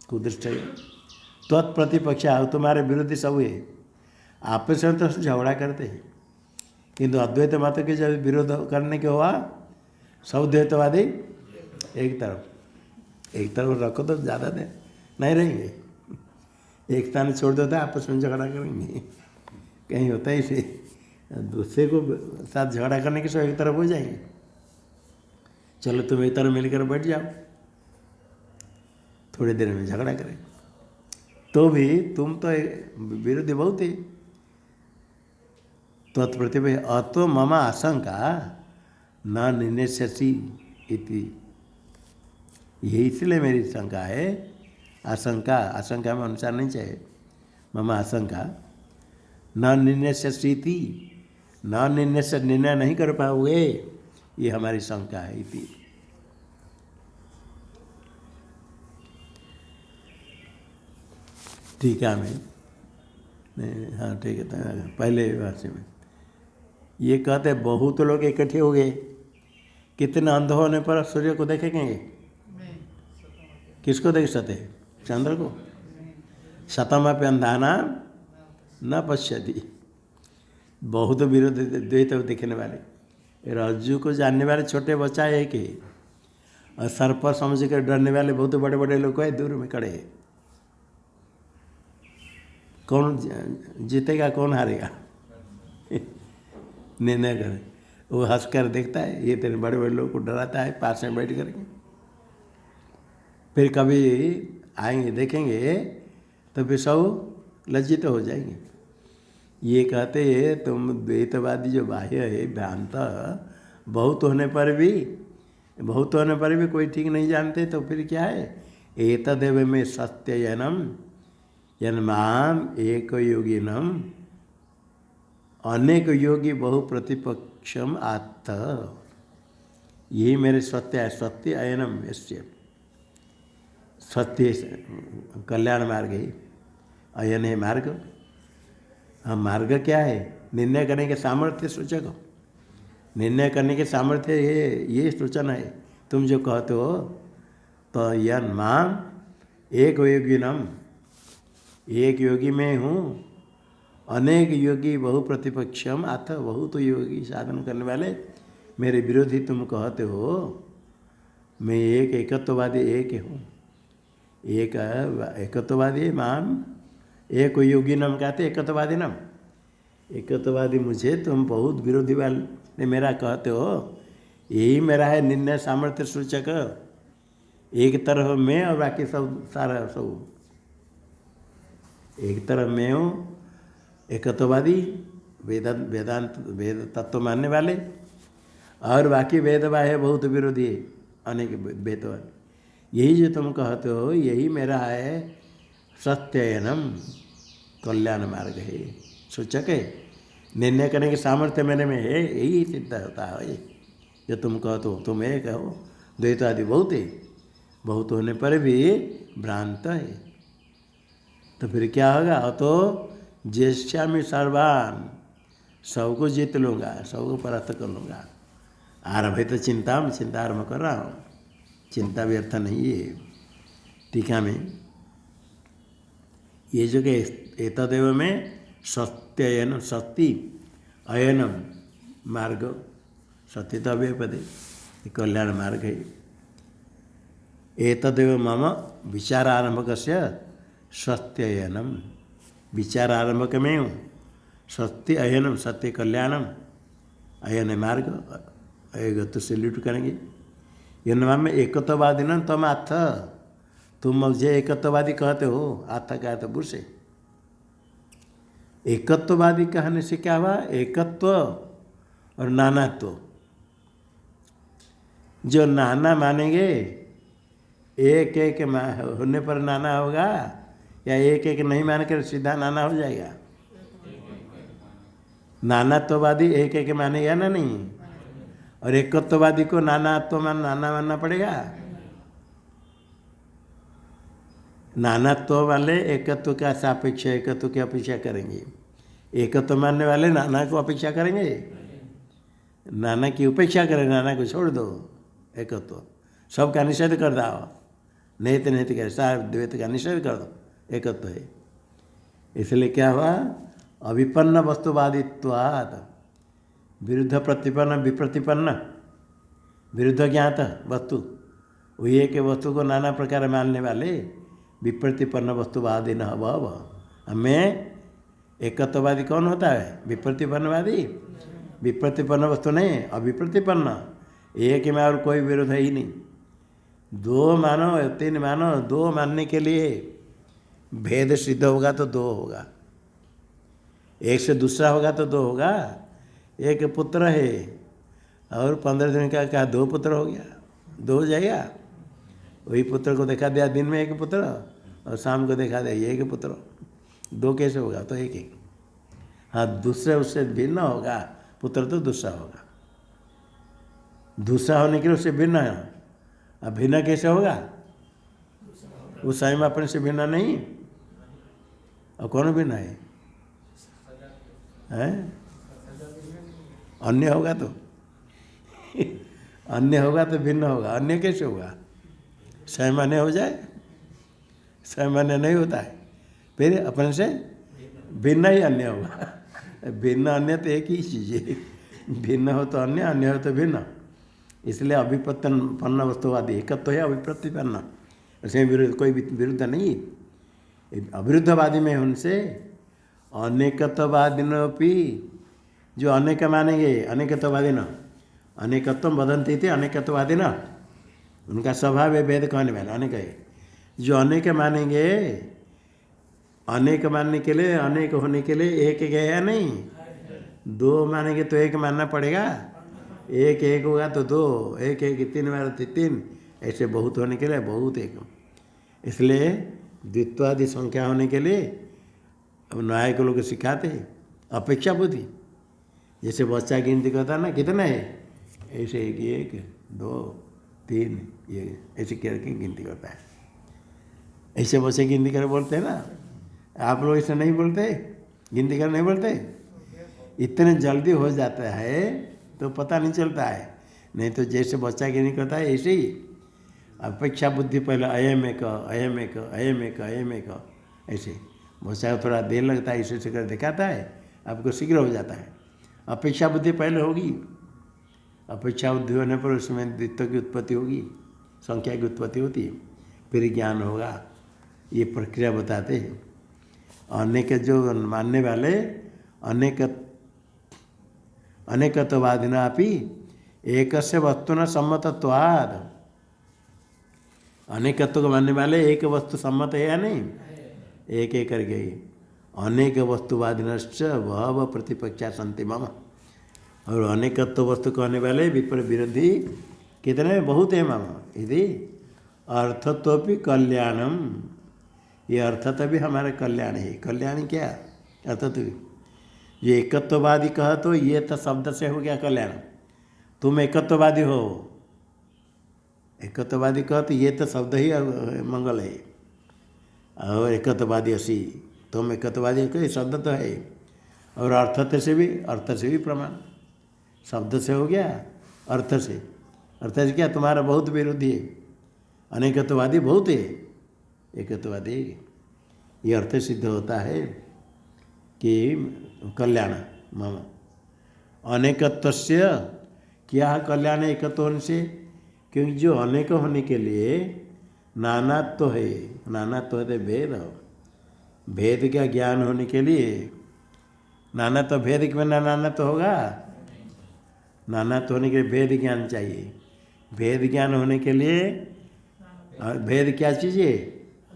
कुदृष्ट त्वत्प्रतिपक्ष आओ, तुम्हारे विरोधी सब हुए, आपस में तो झगड़ा करते हैं, किंतु अद्वैत मत के जब विरोध करने के हुआ सब द्वैतवादी एक तरफ रखो तो ज़्यादा देर नहीं रहेंगे, एक स्थान छोड़ देता है आपस में झगड़ा करेंगे, कहीं होता है इसे दूसरे को साथ झगड़ा करने के सब एक तरफ हो जाएंगे। चलो तुम एक तरफ मिलकर बैठ जाओ, थोड़ी देर में झगड़ा करें, तो भी तुम तो विरोधी बहुत ही। तत्प्रति अतो मम आशंका न निनेष्यसि इति, यही इसलिए मेरी शंका है, आशंका में अनुसार नहीं चाहिए। मम आशंका न निनेष्यसि इति, न निनेष्य निर्णय नहीं कर पाओगे, ये हमारी शंका है। इति ठीक है मैं हाँ ठीक है, पहले भाषा में ये कहते बहुत लोग इकट्ठे हो गए, कितने अंध होने पर सूर्य को देखेंगे? किसको देख सकते? चंद्र को। शतमपि अंधाना न पश्यति, बहुत विरोध द्वैत देखने वाले, रज्जु को जानने वाले छोटे बच्चा है कि, और सर्प समझ कर डरने वाले बहुत बड़े बड़े लोग है दूर में खड़े। कौन जीतेगा कौन हारेगा निर्णय करे, वो हंस कर देखता है, ये तेरे बड़े बड़े लोग को डराता है पास में बैठ करके। फिर कभी आएंगे देखेंगे तो फिर सब लज्जित हो जाएंगे। ये कहते हैं तुम द्वैतवादी जो बाह्य है भ्रांत बहुत होने पर भी कोई ठीक नहीं जानते, तो फिर क्या है? एतदेव में सत्ययनम यन्माम एक योगिनम अनेक योगी बहु प्रतिपक्षम आत्थ, यही मेरे सत्य है। सत्य अयनम यस्य, सत्य कल्याण मार्ग है, अयन है मार्ग। हम मार्ग क्या है? निर्णय करने के सामर्थ्य सूचक, निर्णय करने के सामर्थ्य है, ये सूचना है। तुम जो कहते हो तो यन माम एक योगिनम, एक योगी में हूँ, अनेक योगी बहु प्रतिपक्षम अथ, बहुत योगी साधन करने वाले मेरे विरोधी तुम कहते हो। मैं एक एकत्ववादी एक हूँ, एक एकत्ववादी माम एक योगी नम कहते एकत्ववादी नम, एकत्ववादी मुझे तुम बहुत विरोधी वाले मेरा कहते हो, यही मेरा है निर्णय सामर्थ्य सूचक। एक तरफ मैं और बाकी सब सारा सब, एक तरफ मैं हूँ एकत्ववादी वेदांत वेद तत्व मानने वाले, और बाकी वेदवाह बहुत विरोधी है अनेक वेदवादी। यही जो तुम कहते हो यही मेरा है सत्ययनम, कल्याण मार्ग है, सूचक है, निर्णय करने के सामर्थ्य मेरे में है, यही सिद्ध होता है। जो तुम कहते हो तुम एक हो, द्वैतवादी बहुत है, बहुत होने पर भी भ्रांत है, तो फिर क्या होगा? तो ज्येष्यामि सर्वान, सबको जीत लूँगा, सबको परास्त कर लूँगा। आरभ तो चिंता आरम्भ कर रहा हूँ, चिंता व्यर्थ नहीं है। टीका में ये जो कि एतदेव में सत्ययन, सत्य अयनम मार्ग, सत्य तो अव्यय पदे, कल्याण मार्ग है। एतदेव मम विचारारंभक से सत्ययनम, विचार आरंभक में हूँ, सत्य अयनम, सत्य कल्याणम, अयन मार्ग, अयगत से लुट करेंगे। यन्मा में एकत्ववादी न तम आत्थ, तुम मुझे एकत्ववादी कहते हो, आत्थ का तो बुर से। एकत्ववादी कहने से क्या हुआ? एकत्व और नानात्व, जो नाना मानेंगे एक एक होने पर नाना होगा, या एक एक नहीं मान कर सीधा नाना हो जाएगा? नानात्ववादी एक एक मानेगा ना नहीं, और एकत्ववादी को नानात्व नाना मानना पड़ेगा। नानात्व वाले एकत्व का सापेक्ष एकत्व की अपेक्षा करेंगे, एकत्व मानने वाले नाना को अपेक्षा करेंगे, नाना की उपेक्षा करें, नाना को छोड़ दो, एकत्व सबका निषेध कर दो, नहीं तो करे सारे द्वैत का निषेध कर दो, एकत्व है। इसलिए क्या हुआ, अविपन्न वस्तुवादित्वात्, विरुद्ध प्रतिपन्न विप्रतिपन्न, विरुद्ध ज्ञात वस्तु, वही एक वस्तु को नाना प्रकार मानने वाले विप्रतिपन्न वस्तुवादी न भव। हमें एकत्ववादी कौन होता है, विप्रतिपन्नवादी। विप्रतिपन्न वस्तु नहीं, अविप्रतिपन्न, एक में और कोई विरोध है ही नहीं। दो मानो, तीन मानो, दो मानने के लिए भेद सिद्ध होगा तो दो होगा, एक से दूसरा होगा तो दो होगा। एक पुत्र है और 15 दिन का क्या दो पुत्र हो गया, दो हो जाएगा। वही पुत्र को देखा दिया दिन में एक पुत्र और शाम को देखा दिया एक पुत्र, दो कैसे होगा, तो एक एक। हाँ, दूसरे उससे भिन्न होगा, पुत्र तो दूसरा होगा, दूसरा होने के लिए उससे भिन्न है। अब भिन्न कैसे होगा, उस समय अपने से भिन्न नहीं, और कौन भिन्न है, अन्य होगा तो अन्य होगा तो भिन्न होगा, अन्य कैसे होगा, सामान्य हो जाए, सामान्य नहीं होता है, फिर अपने से भिन्न ही अन्य होगा। भिन्न अन्य तो एक ही चीज़ है, भिन्न हो तो अन्य, अन्य हो तो भिन्न। इसलिए अभिप्रतिपन्न वस्तुवादी एकत्व तो है, अभिप्रतिपन्न, उसमें विरुद्ध कोई विरुद्ध नहीं। अविरुद्धवादी में उनसे अनेकत्ववादिनोपि, जो अनेक मानेंगे, अनेकत्ववादी न, अनेकत्व वदन्ति थे अनेकत्ववादी न, उनका स्वभाव है वेद कहने वाले अनेक है। जो अनेक मानेंगे, अनेक मानने के लिए, अनेक होने के लिए एक गया नहीं, दो मानेंगे तो एक मानना पड़ेगा, एक एक होगा तो दो, एक एक तीन बार तीन, ऐसे बहुत होने के लिए बहुत एक। इसलिए द्वित्वादि संख्या होने के लिए अब न्याय को लोग सिखाते हैं अपेक्षा बुद्धि। जैसे बच्चा गिनती करता है ना, कितना है, ऐसे एक दो तीन, ये ऐसे करके गिनती करता है। ऐसे बच्चे गिनती कर बोलते हैं ना, आप लोग ऐसे नहीं बोलते, गिनती कर नहीं बोलते, इतने जल्दी हो जाता है तो पता नहीं चलता है। नहीं तो जैसे बच्चा गिनती करता है ऐसे ही अपेक्षा बुद्धि, पहले अयम एक अयम एक अयम एक अयम एक, ऐसे बच्चा को थोड़ा देर लगता है, ऐसे कर दिखाता है, आपको शीघ्र हो जाता है। अपेक्षा बुद्धि पहले होगी, अपेक्षा बुद्धि होने पर उसमें द्वित्व की उत्पत्ति होगी, संख्या की उत्पत्ति होती है, फिर ज्ञान होगा। ये प्रक्रिया बताते हैं। अनेक जो मानने वाले अनेकत्ववादिनापि एकस्य वस्तुना सम्मतत्वाद, अनेकत्व को मानने वाले एक वस्तु सम्मत है या नहीं, एक एक करके अनेक वस्तुवादिनश्च बहवः प्रतिपक्षा सन्ति मम, और अनेकत्व वस्तु कहने वाले विपर विरोधी कितने बहुत है मम। यदि अर्थत्वपि कल्याणम, ये अर्थत्व भी हमारा कल्याण है। कल्याण क्या अर्थत्व, ये एकत्ववादी कह तो ये तो शब्द से हो गया कल्याण, तुम एकत्ववादी हो, एकत्ववादी कह तो ये तो शब्द ही मंगल है, और एकत्ववादी असी, तुम एकत्ववादी हो, शब्द तो है, और अर्थ से भी प्रमाण, शब्द से हो गया, अर्थ से क्या, तुम्हारा बहुत विरोधी है, अनेकत्ववादी बहुत है, एकत्ववादी, ये अर्थ सिद्ध होता है कि कल्याण मम। अनेकत्वस्य क्या कल्याण है एकत्व होने से, क्योंकि जो अनेक होने के लिए नानात्व है, नानात्व है भेद, भेद का ज्ञान होने के लिए नानात्व, भेद के बिना नानात्व होगा, नानात्व होने के लिए भेद ज्ञान चाहिए। भेद ज्ञान होने के लिए भेद क्या चीज़ है,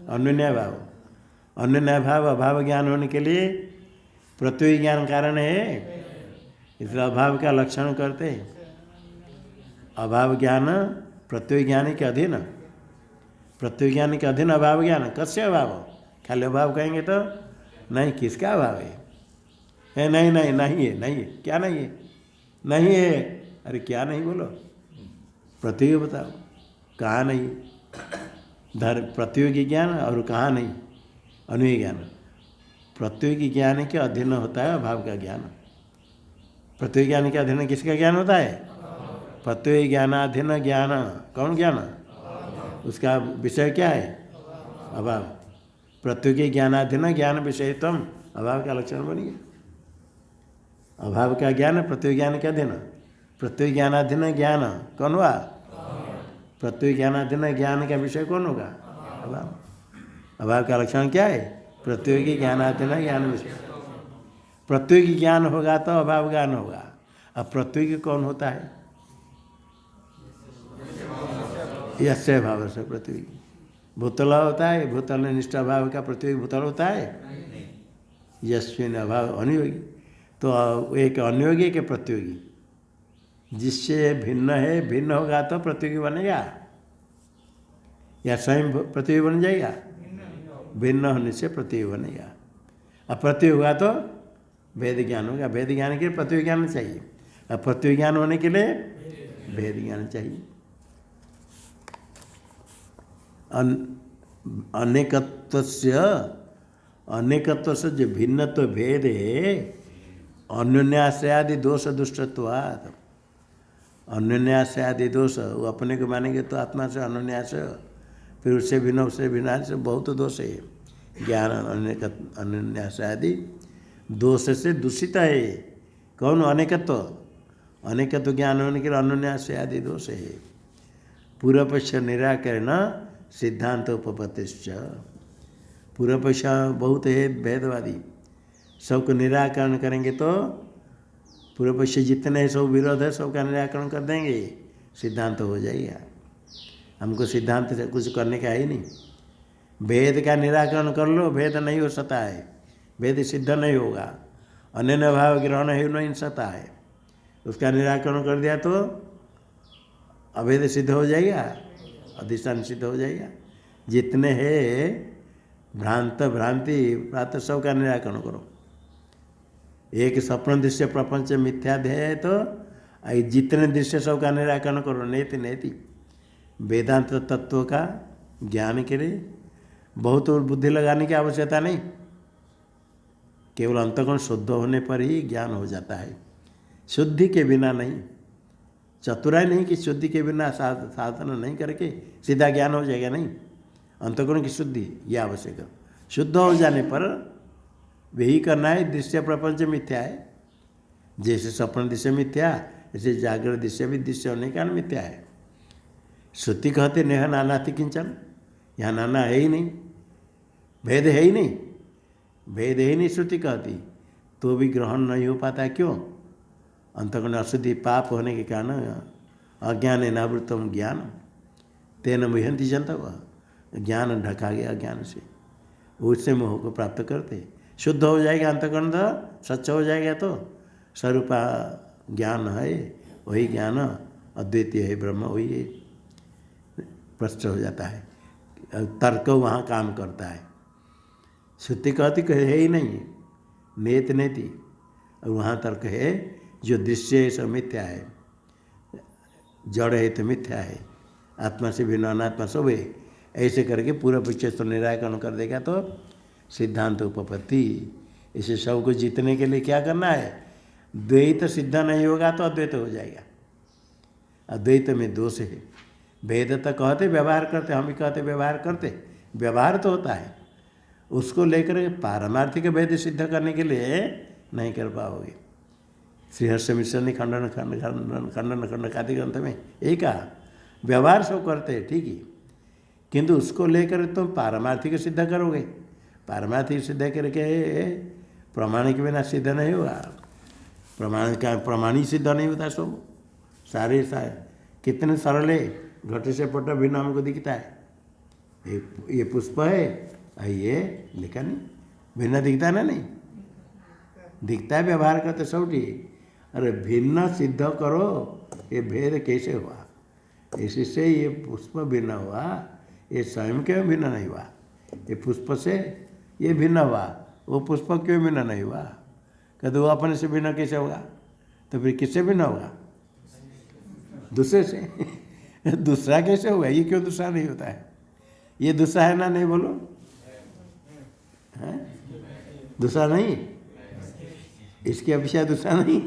अन्योन्य भाव, अन्योन्य भाव अभाव ज्ञान होने के लिए प्रत्यय ज्ञान कारण है, इसलिए अभाव का लक्षण करते हैं। अभाव ज्ञान प्रत्यय ज्ञान के अधीन, प्रत्यय ज्ञान के अधीन अभाव ज्ञान, कस्य अभाव, खाली अभाव कहेंगे तो नहीं, किसका अभाव है नहीं नहीं नहीं है, नहीं है, क्या नहीं है, नहीं है, अरे क्या नहीं बोलो, प्रत्यय बताओ कहाँ नहीं, प्रतियोगी ज्ञान और कहाँ नहीं, अन्वय ज्ञान। प्रतियोगी ज्ञान के अधीन होता है अभाव का ज्ञान, प्रतियोगी ज्ञान के अधीन किसका ज्ञान होता है, प्रत्यय ज्ञानाधीन ज्ञान, कौन ज्ञान, उसका विषय क्या है? अभाव। प्रत्युगी ज्ञानाधीन ज्ञान विषयत्वम अभाव का लक्षण बन गया। अभाव का ज्ञान प्रत्युगी ज्ञान क्या देना? प्रत्युगी ज्ञानाधीन ज्ञान कौन हुआ? प्रत्युगी ज्ञानाधीन ज्ञान का विषय कौन होगा? अभाव। अभाव का लक्षण क्या है? प्रत्युगी ज्ञानाधीन ज्ञान विषय। प्रत्युगी ज्ञान होगा तो अभाव ज्ञान होगा। अब प्रत्युगी कौन होता है? यस्य भाव से प्रत्युगी। भूतल होता है, भूतल निष्ठ अभाव का प्रत्युगी भूतल होता है? यस्मिन अभाव अनुयोगी। तो एक अनुयोगी के प्रतियोगी, जिससे भिन्न है, भिन्न होगा तो प्रतियोगी बनेगा या स्वयं प्रतियोगी बन जाएगा? भिन्न होने से प्रतियोगी बनेगा। अब प्रतियोगी होगा तो भेद ज्ञान होगा। भेद ज्ञान के लिए प्रतियोगी ज्ञान चाहिए। अब प्रतियोगी ज्ञान होने के लिए भेद ज्ञान चाहिए। अनेकत्व से जो भिन्नत्व भेद है, अन्योन्याश्रयादि दोष दुष्टत्वात्। अन्योन्याश्रयादि दोष, वो अपने को मानेंगे तो आत्मा से अन्योन्याश्रय, फिर उससे भिन्न से बहुत दोष है। ज्ञान अन्योन्याश्रयादि दोष से दूषित है। कौन? अनेकत्व। अनेकत्व ज्ञान होने के लिए अन्योन्याश्रयादि दोष है। पूर्व पक्ष निराकरण सिद्धांत उपपत्तिश्च। पूर्व पक्ष बहुत है भेदवादी, सबको निराकरण करेंगे तो पूर्व पक्ष जितने सब विरोध है सबका निराकरण कर देंगे, सिद्धांत हो जाएगा। हमको सिद्धांत से कुछ करने का ही नहीं। भेद का निराकरण कर लो, भेद नहीं हो सकता है, भेद सिद्ध नहीं होगा। अन्य भाव ग्रहण ही नहीं सकता है, उसका निराकरण कर दिया तो अभेद सिद्ध हो जाएगा, अधिष्ठान सिद्ध हो जाएगा। जितने हैं भ्रांति प्रातः सब का निराकरण करो। एक स्वप्न दृश्य प्रपंच मिथ्या ध्येय है तो जितने दृश्य सब का निराकरण करो। नेति वेदांत तत्व का ज्ञान के लिए बहुत बुद्धि लगाने की आवश्यकता नहीं, केवल अंतःकरण शुद्ध होने पर ही ज्ञान हो जाता है। शुद्धि के बिना नहीं, चतुराई नहीं कि शुद्धि के बिना साधन नहीं करके सीधा ज्ञान हो जाएगा, नहीं। अंतःकरण की शुद्धि ये आवश्यक है। शुद्ध हो जाने पर वही करना है। दृश्य प्रपंच मिथ्या है, जैसे स्वप्न दृश्य मिथ्या, ऐसे जागृत दृश्य भी दृश्य होने का मिथ्या है। श्रुति कहते नेह नानाति किंचन, यहाँ नाना है ही नहीं, भेद है ही नहीं, भेद है ही नहीं श्रुति कहती, तो भी ग्रहण नहीं हो पाता। क्यों? अंतःकरण अशुद्धि पाप होने के कारण अज्ञान नावृतम ज्ञान तेन मुह्यंति जनता। ज्ञान ढका गया अज्ञान से, उससे मोह को प्राप्त करते। शुद्ध हो जाएगा अंतःकरण, सच्चा हो जाएगा तो स्वरूप ज्ञान है, वही ज्ञान अद्वितीय है, ब्रह्म वही है, प्रश्न हो जाता है। तर्क वहाँ काम करता है। श्रुति कहती है ही नहीं, नेति, और वहाँ तर्क है जो दृश्य है सब मिथ्या है, जड़ है तो मिथ्या है, आत्मा से भिन्न अनात्मा सब है। ऐसे करके पूरा पीछे तो निराकरण कर देगा तो सिद्धांत उपपत्ति। इसे सब को जीतने के लिए क्या करना है? द्वैत सिद्ध नहीं होगा तो अद्वैत हो जाएगा। अद्वैत में दोष है। भेद तो कहते व्यवहार करते, हम भी कहते व्यवहार करते, व्यवहार तो होता है, उसको लेकर पारमार्थिक भेद सिद्ध करने के लिए नहीं कर पाओगे। श्रीहर्ष मिश्र ने खंडन आदि ग्रंथ में यही कहा, व्यवहार सब करते हैं ठीक ही, किंतु उसको लेकर तुम पारमार्थिक सिद्ध करोगे। पारमार्थिक सिद्ध करके प्रमाण के बिना सिद्ध नहीं हुआ। प्रमाण ही सिद्ध नहीं होता। सब सारे कितने सरल है, घट से पट भिन्न हमको दिखता है। ये पुष्प है, ये लिखा नहीं, भिन्न दिखता है ना? नहीं दिखता है, व्यवहार करते सब ठीक। अरे भिन्न सिद्ध करो, ये भेद कैसे हुआ? इसी से ये पुष्प भिन्न हुआ, ये स्वयं क्यों भिन्न नहीं हुआ? ये पुष्प से ये भिन्न हुआ, वो पुष्प क्यों भिन्न नहीं हुआ? कहते वो अपने से भिन्न कैसे होगा? तो फिर किससे भिन्न होगा? दूसरे से। दूसरा कैसे होगा? ये क्यों दूसरा नहीं होता है? ये दूसरा है ना? नहीं बोलो, है दूसरा नहीं, इसकी अपेक्षा दूसरा नहीं।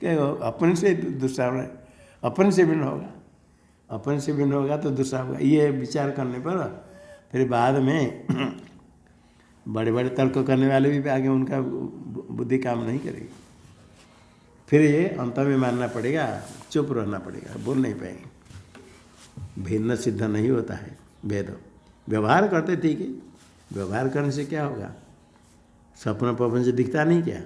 क्या अपने से दूसरा, अपने से भिन्न होगा? अपने से भिन्न होगा तो दूसरा होगा। ये विचार करने पर फिर बाद में बड़े बड़े तर्क करने वाले भी आगे उनका बुद्धि काम नहीं करेगी। फिर ये अंत में मानना पड़ेगा, चुप रहना पड़ेगा, बोल नहीं पाएंगे। भिन्न सिद्ध नहीं होता है भेद। व्यवहार करते ठीक है, व्यवहार करने से क्या होगा? स्वप्न प्रपंच दिखता नहीं, क्या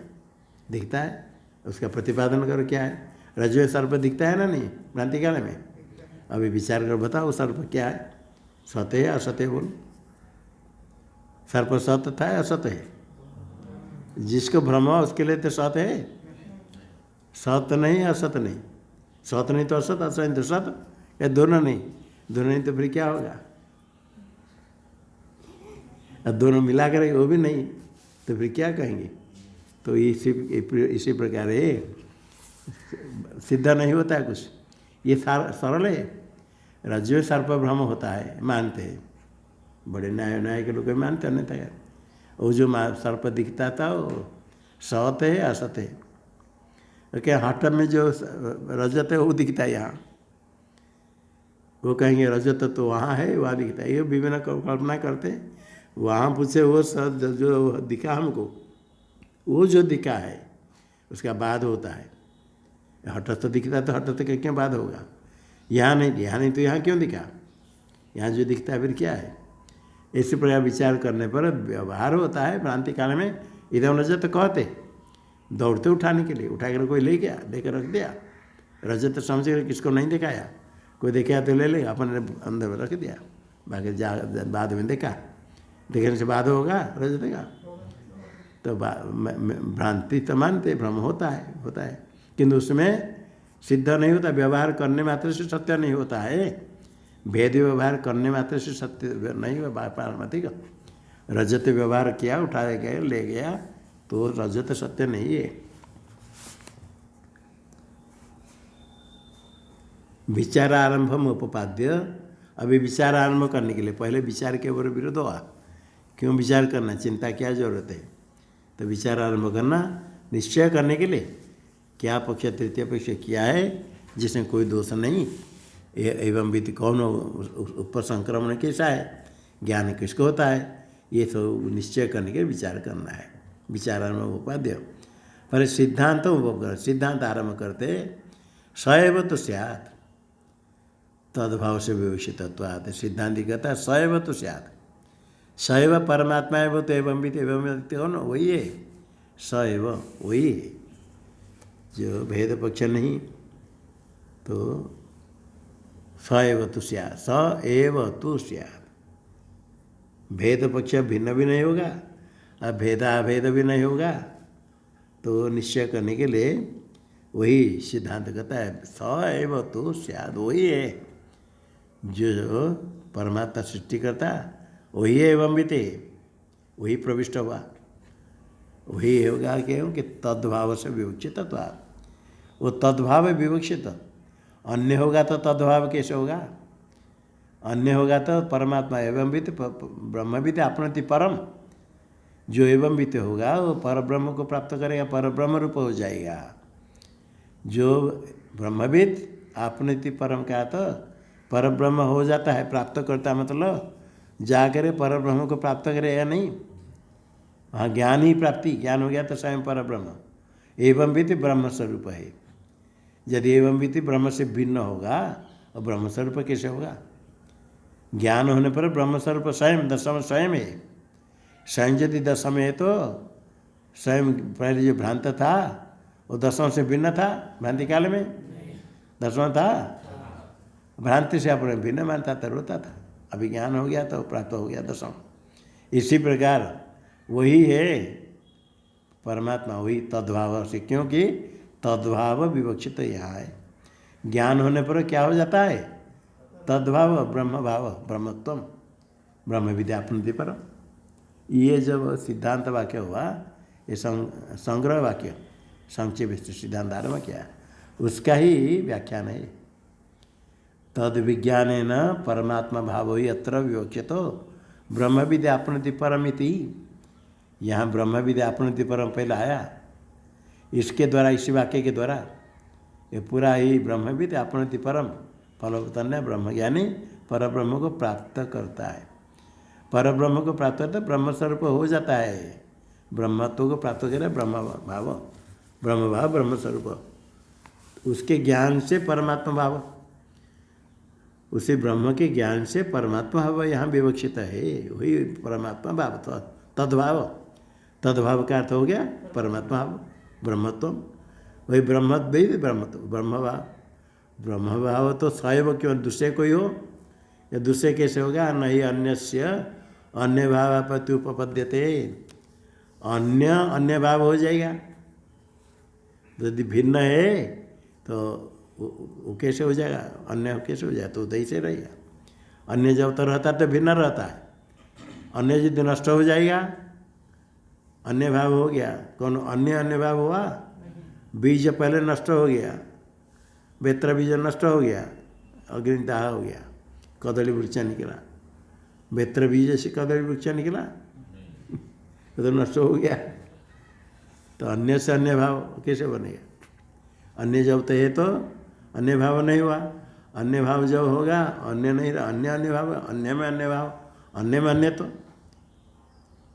दिखता है? उसका प्रतिपादन करो क्या है। रज्जु सर्प दिखता है ना नहीं भ्रांति काल में? अभी विचार कर बताओ सर्प क्या है? सत्य है असत्य है? बोलो। सर्प सत्य था या असत्य है? जिसको भ्रम हो उसके लिए तो सत्य है, सत्य नहीं असत्य नहीं। सत्य नहीं तो असत, असत नहीं तो सत्य, या दोनों नहीं? दोनों नहीं तो फिर क्या होगा? दोनों मिला कर वो भी नहीं तो फिर क्या कहेंगे? तो इसी प्रकार है, सिद्ध नहीं होता है कुछ। ये सरल है। रज्जु सर्प भ्रम होता है, मानते हैं बड़े न्याय के लोग मानते नहीं था। वो जो सर्प दिखता था वो सत्य है असत्य है? क्या हट में जो रजत है वो दिखता है यहाँ, वो कहेंगे रजत तो वहाँ है, वहाँ दिखता है। ये विभिन्न कल्पना करते हैं। वहाँ पूछे वो सब जो दिखा हमको, वो जो दिखा है उसका बाद होता है। हट तो दिखता तो हट तो क्यों बाद होगा? यहाँ नहीं तो यहाँ क्यों दिखा? यहाँ जो दिखता है फिर क्या है? इसी प्रकार विचार करने पर व्यवहार होता है। भ्रांति काल में इधम रजत तो कहते दौड़ते उठाने के लिए, उठा कर कोई ले गया, लेकर रख दिया। रजत समझ कर किसको नहीं दिखाया, कोई देखा तो ले लेगा, अपने अंदर रख दिया, बाकी बाद में देखा, देखने से बाद होगा रजत का। तो भ्रांति तो मानते भ्रम होता है किंतु उसमें सिद्ध नहीं होता। व्यवहार करने मात्र से सत्य नहीं होता है। भेद व्यवहार करने मात्र से सत्य नहीं हुआ पारमार्थिक। रजत व्यवहार किया, उठाया गया, ले गया, तो रजत सत्य नहीं है। विचार आरंभम उपपाद्य। अभी विचार आरंभ करने के लिए पहले विचार के ऊपर विरोध हुआ। क्यों विचार करना? चिंता क्या जरूरत है? तो विचार आरंभ करना निश्चय करने के लिए क्या पक्ष तृतीय पक्ष किया है जिसमें कोई दोष नहीं, एवं विधि कौन ऊपर संक्रमण कैसा है, ज्ञान किसको होता है, ये सब निश्चय करने के विचार करना है। विचार आरंभ उपाध्य पर सिद्धांत सिद्धांत आरंभ करते सएव तो स्यात् तद्भाव से विवक्षितत्वात्। सिद्धांत कहता है सएव तो स्यात्, सएव परमात्मा एवं तो एवं विधि कौन वही है, सएव वही है जो भेद पक्ष नहीं। तो सएव तो स्यात्, स एव तो स्यात्। भेद पक्ष भिन्न भी नहीं होगा और भेदाभेद भी नहीं होगा। तो निश्चय करने के लिए वही सिद्धांत कहता है स एव तो स्यात्, वही है जो परमात्मा सृष्टि करता, वही है एवं विधि, वही प्रविष्ट हुआ, वही होगा कि तद्भाव से विवक्षित। वो तद्भाव विवक्षित, अन्य होगा तो तद्भाव कैसे होगा? अन्य होगा तो परमात्मा एवं वित्त ब्रह्म वित्त आपनति परम, जो एवं वित्त होगा वो पर ब्रह्म को प्राप्त करेगा, पर ब्रह्म रूप हो जाएगा। जो ब्रह्मविद आपनति परम का तो पर ब्रह्म हो जाता है, प्राप्त करता मतलब जाकर पर ब्रह्म को प्राप्त करेगा नहीं। हाँ ज्ञान ही प्राप्ति, ज्ञान हो गया तो स्वयं पर ब्रह्म। एवं वित्त ब्रह्म स्वरूप है। यदि एवं वित्त ब्रह्म से भिन्न होगा और ब्रह्म स्वरूप कैसे होगा? ज्ञान होने पर ब्रह्म स्वरूप स्वयं दशम स्वयं है। स्वयं यदि दशम है तो स्वयं पहले जो भ्रांत था वो दशम से भिन्न था। भ्रांति काल में दशम था, भ्रांति से अपने भिन्न मानता था, रोता था। अभी ज्ञान हो गया तो प्राप्त हो गया दशम। इसी प्रकार वही है परमात्मा, वही तद्भाव से, क्योंकि तद्भाव विवक्षित यहाँ है। ज्ञान होने पर क्या हो जाता है? तद्भाव ब्रह्म भाव, ब्रह्मत्वम, ब्रह्म विद्यापनति परम। ये जब सिद्धांत वाक्य हुआ, ये संग्रह वाक्य संक्षेप सिद्धांत आरम्भ किया, उसका ही व्याख्यान है। तद विज्ञानेन परमात्मा भाव ही अत्र विवक्षितो ब्रह्म विद्यापनति परमिति। यहाँ ब्रह्म विद्यापनति परम पहले आया, इसके द्वारा, इसी वाक्य के द्वारा ये पूरा ही ब्रह्म विद्यापनति परम फलवतन्य ब्रह्मज्ञानी पर ब्रह्म को प्राप्त करता है। पर ब्रह्म को प्राप्त करता है, ब्रह्म स्वरूप हो जाता है। ब्रह्मत्व को प्राप्त करे ब्रह्म भाव ब्रह्म स्वरूप। उसके ज्ञान से परमात्मा भाव, उसी ब्रह्म के ज्ञान से परमात्मा भाव यहाँ विवक्षित है। वही परमात्मा भाव तद्भाव, तद्भाव का अर्थ हो गया परमात्मा भाव ब्रह्मत्व। वही ब्रह्मत्व ब्रह्म भाव तो सैव क्यों दूसरे कोई हो या दूसरे कैसे होगा? नहीं अन्यस्य अन्य भाव प्रति उपपद्यते, अन्य भाव हो जाएगा। यदि भिन्न है तो वो कैसे हो जाएगा? अन्य कैसे हो जाएगा? तो उदय से रहेगा। अन्य जब तो रहता है तो भिन्न रहता है, अन्य यदि नष्ट हो जाएगा अन्य भाव हो गया। कौन अन्य भाव हुआ? बीज पहले नष्ट हो गया, बेत्र बीज नष्ट हो गया, अग्निदाह हो गया, कदली वृक्ष निकला। बेत्र बीज से कदली वृक्ष निकला तो नष्ट हो गया। तो अन्य से अन्य भाव कैसे बनेगा? अन्य जब तो है तो अन्य भाव नहीं हुआ। अन्य भाव जब होगा अन्य नहीं रहा, अन्य भाव, अन्य में अन्य भाव, अन्य में अन्य तो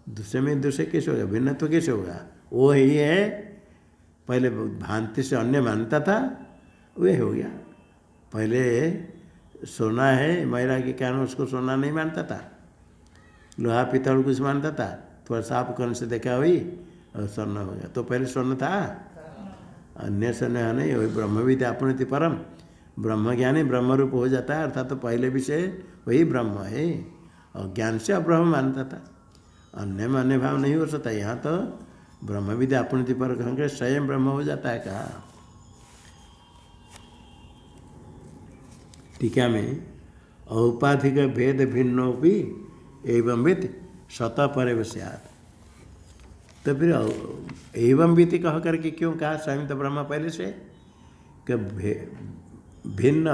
दूसरे में दूसरे कैसे होगा? भिन्न तो कैसे होगा? वो ही है, पहले भ्रांति से अन्य मानता था वही हो गया। पहले सोना है, महिला के कारण उसको सोना नहीं मानता था, लोहा पीतल कुछ मानता था, थोड़ा साफ करने से देखा हुई और स्वर्ण हो गया। तो पहले स्वर्ण था, अन्य स्वर्ण नहीं। वही ब्रह्मविद्या अपने परम ब्रह्मज्ञानी ब्रह्म रूप हो जाता है। अर्थात तो पहले विषय वही ब्रह्म है और ज्ञान से अब्रह्म मानता था, अन्य में अन्य भाव नहीं हो सकता। यहाँ तो ब्रह्म विद्या अपने पर कहकर स्वयं ब्रह्म हो जाता है। कहा टीका में औपाधिक भेद भिन्नोपि एवं वित्त स्वतः परिवश्यात्। तो फिर एवं वित्त कह करके क्यों कहा? स्वयं तो ब्रह्म पहले से कि भिन्न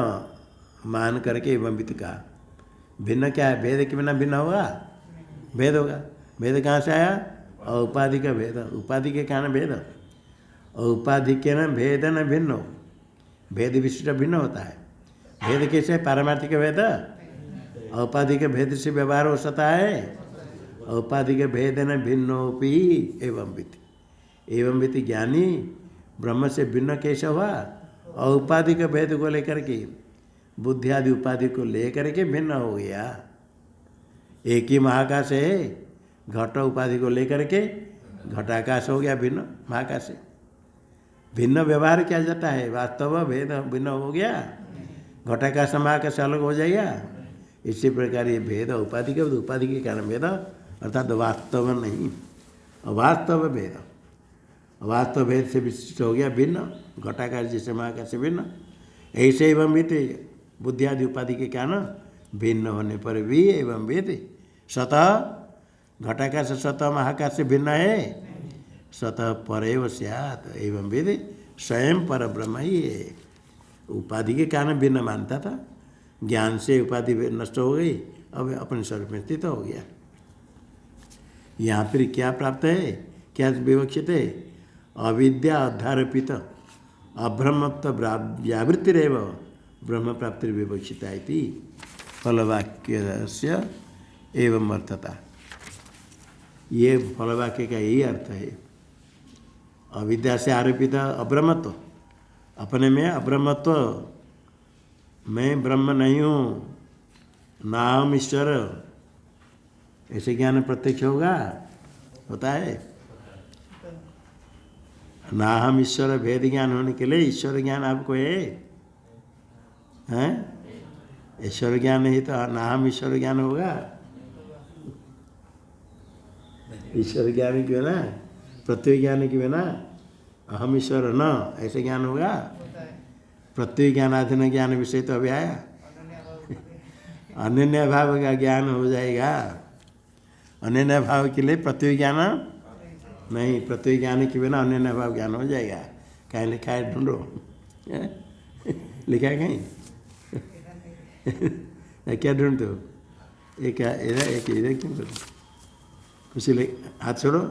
मान करके एवं वित्त कहा। भिन्न क्या है? भेद के बिना भिन्न होगा? भेद होगा। भेद कहाँ से आया? औपाधि का भेद, उपाधि के कारण भेद। औपाधि के न भेद न भिन्न हो, भेद विशिष्ट भिन्न होता है। भेद कैसे? पारमार्थिक भेद औपाधि के भेद से व्यवहार हो सकता है। औपाधिक भेद न भिन्नोपि एवं वित्त, एवं वित्त ज्ञानी ब्रह्म से भिन्न कैसे हुआ? औपाधिक भेद को लेकर के, बुद्धि आदि उपाधि को लेकर के भिन्न हो गया। एक ही महाकाश है, घट उपाधि को लेकर के घटाकाश हो गया भिन्न महाकाश से। भिन्न व्यवहार किया जाता है, वास्तव भेद भिन्न हो गया, घटाकाश महाकाश अलग हो जाएगा। इसी प्रकार ये भेद उपाधि के कारण भेद, अर्थात वास्तव नहीं, अवास्तव भेद। वास्तव भेद से विशिष्ट हो गया भिन्न, घटाकाश जैसे महाकाश से भिन्न। ऐसे एवं वित्त बुद्धि आदि उपाधि के कारण भिन्न होने पर भी एवं वित्त स्वतः घटाकाश स्वतः महाकाश से भिन्न है, स्वतः परैव स्यात्। एवं विधि स्वयं पर ब्रह्म ही है। उपाधि के कारण भिन्न मानता था, ज्ञान से उपाधि नष्ट हो गई, अब अपने स्वरूप में स्थित हो गया। यहाँ फिर क्या प्राप्त है? क्या विवक्षित है? अविद्या अध्यारोपित अब्रह्मत्व व्यावृत्तिरेव ब्रह्म प्राप्ति विवक्षिता इति फलवाक्य एवं अर्थता। ये फलवाक्य का यही अर्थ है। अविद्या से आरोपित अब्रह्मत्व, अपने में अब्रह्मत्व, मैं ब्रह्म नहीं हूँ, नाम ईश्वर, ऐसे ज्ञान प्रत्यक्ष होगा, होता है। ना हम ईश्वर भेद ज्ञान होने के लिए ईश्वर ज्ञान आपको है? ईश्वर ज्ञान नहीं तो ना हम ईश्वर ज्ञान होगा? ईश्वर ज्ञान के बिना, प्रत्यय ज्ञान के बिना अहम ईश्वर न ऐसे ज्ञान होगा? प्रत्यय ज्ञानाधीन ज्ञान विषय तो अभी आया, अनन्य भाव का ज्ञान हो जाएगा। अनन्य भाव के लिए प्रत्यय ज्ञान नहीं, प्रत्यय ज्ञान के बिना अनन्य भाव ज्ञान हो जाएगा। कहीं लिखा है? ढूंढो, लिखा है कहीं? क्या ढूंढते हो? एक इधर क्यों करो? कुछ हाथ छोड़ो।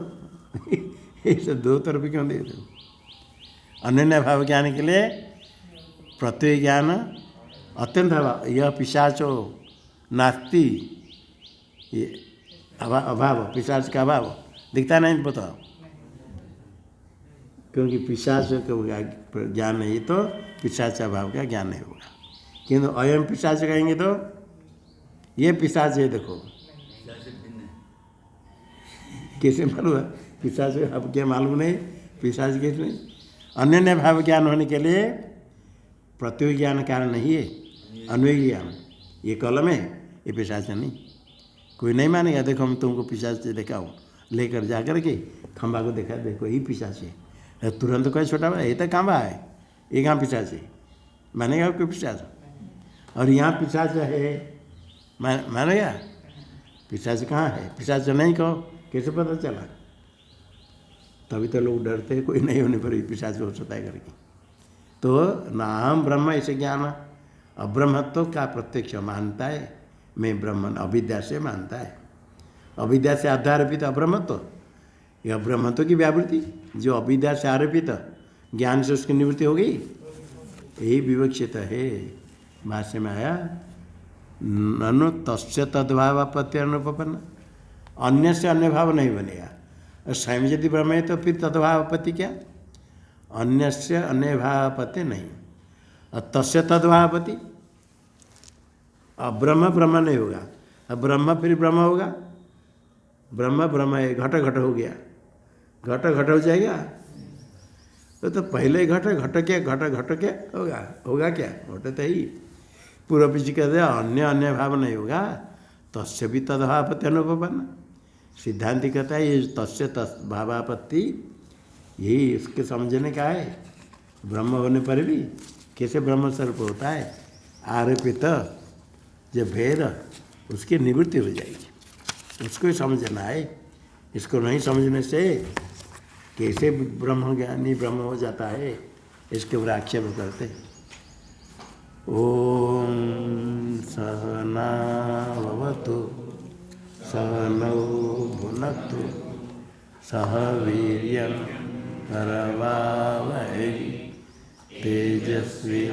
ऐसे दो तरफ क्यों देते हो? अनन्य भाव ज्ञान के लिए प्रत्यय ज्ञान अत्यंत अभाव, यह पिशाचो नास्ति, ये अभाव, पिशाच का अभाव दिखता नहीं पता, क्योंकि पिशाच का ज्ञान नहीं तो पिशाच अभाव का ज्ञान नहीं होगा। किंतु अयम पिशाच कहेंगे तो ये पिशाच है, देखो कैसे मालूम है पिशाच, अब क्या मालूम नहीं पिशाच कैसे नहीं। अन्य भाव ज्ञान होने के लिए प्रत्येक ज्ञान कारण नहीं है, अन्वय ज्ञान, ये कलम है, ये पिशाच नहीं। कोई नहीं मानेगा, देखो हम तुमको पिशाच से देखा हूँ, लेकर जा कर के खंबा को देखा, देखो यही पिशाच है, तुरंत कोई छोटा बड़ा ये तो खंबा है, ये कहाँ पिशाच है, मानेगा कोई पिशाच? और यहाँ पिशाच है मानेगा? पिशाच कहाँ है? पिशाच नहीं कहो, कैसे पता चला? तभी तो लोग डरते हैं, कोई नहीं होने पर भी पिशाच हो सकता है करके। तो नाम ब्रह्म ऐसे ज्ञान, अब्रह्मत्व का प्रत्यक्ष मानता है, मैं ब्रह्मन अविद्या से मानता है, अविद्या से आधारित अब्रह्मत्व, यह ब्रह्मत्व की व्यावृत्ति जो अविद्या से आरोपित ज्ञान से उसकी निवृत्ति हो गई, यही विवक्षित है। भाष्य में आया ननु तस्य तद्भाव आपत्ति अनुपन्न, अन्य से अन्य भाव नहीं बनेगा। और स्वयं यदि ब्रह्म है तो फिर तद्भाव आपत्ति क्या? अन्य से अन्य भाव आपत्ति नहीं। और तस्य तद्भाव आपत्ति, अब ब्रह्म ब्रह्म नहीं होगा, अब ब्रह्म फिर ब्रह्म होगा, ब्रह्म ब्रह्म है, घट घट हो गया, घट घट हो जाएगा, तो पहले घट घट क्या होगा क्या? घट तो ही पूर्व पीछे कहते अन्य अन्य भाव नहीं होगा, तस्य भी तद्भावपत्ति अनुपन्न। सिद्धांति कहता है ये तस्य भावापत्ति यही इसके समझने का है। ब्रह्म होने पर भी कैसे ब्रह्म स्वरूप होता है, आरोपित जो भेद उसकी निवृत्ति हो जाएगी, उसको ही समझना है। इसको नहीं समझने से कैसे ब्रह्म ज्ञानी ब्रह्म हो जाता है, इसके ऊपर आक्षेप करते। ओम सहना भवतु सहनौ भुनक्तु सह वीर्यं करवावहै तेजस्विनावधि।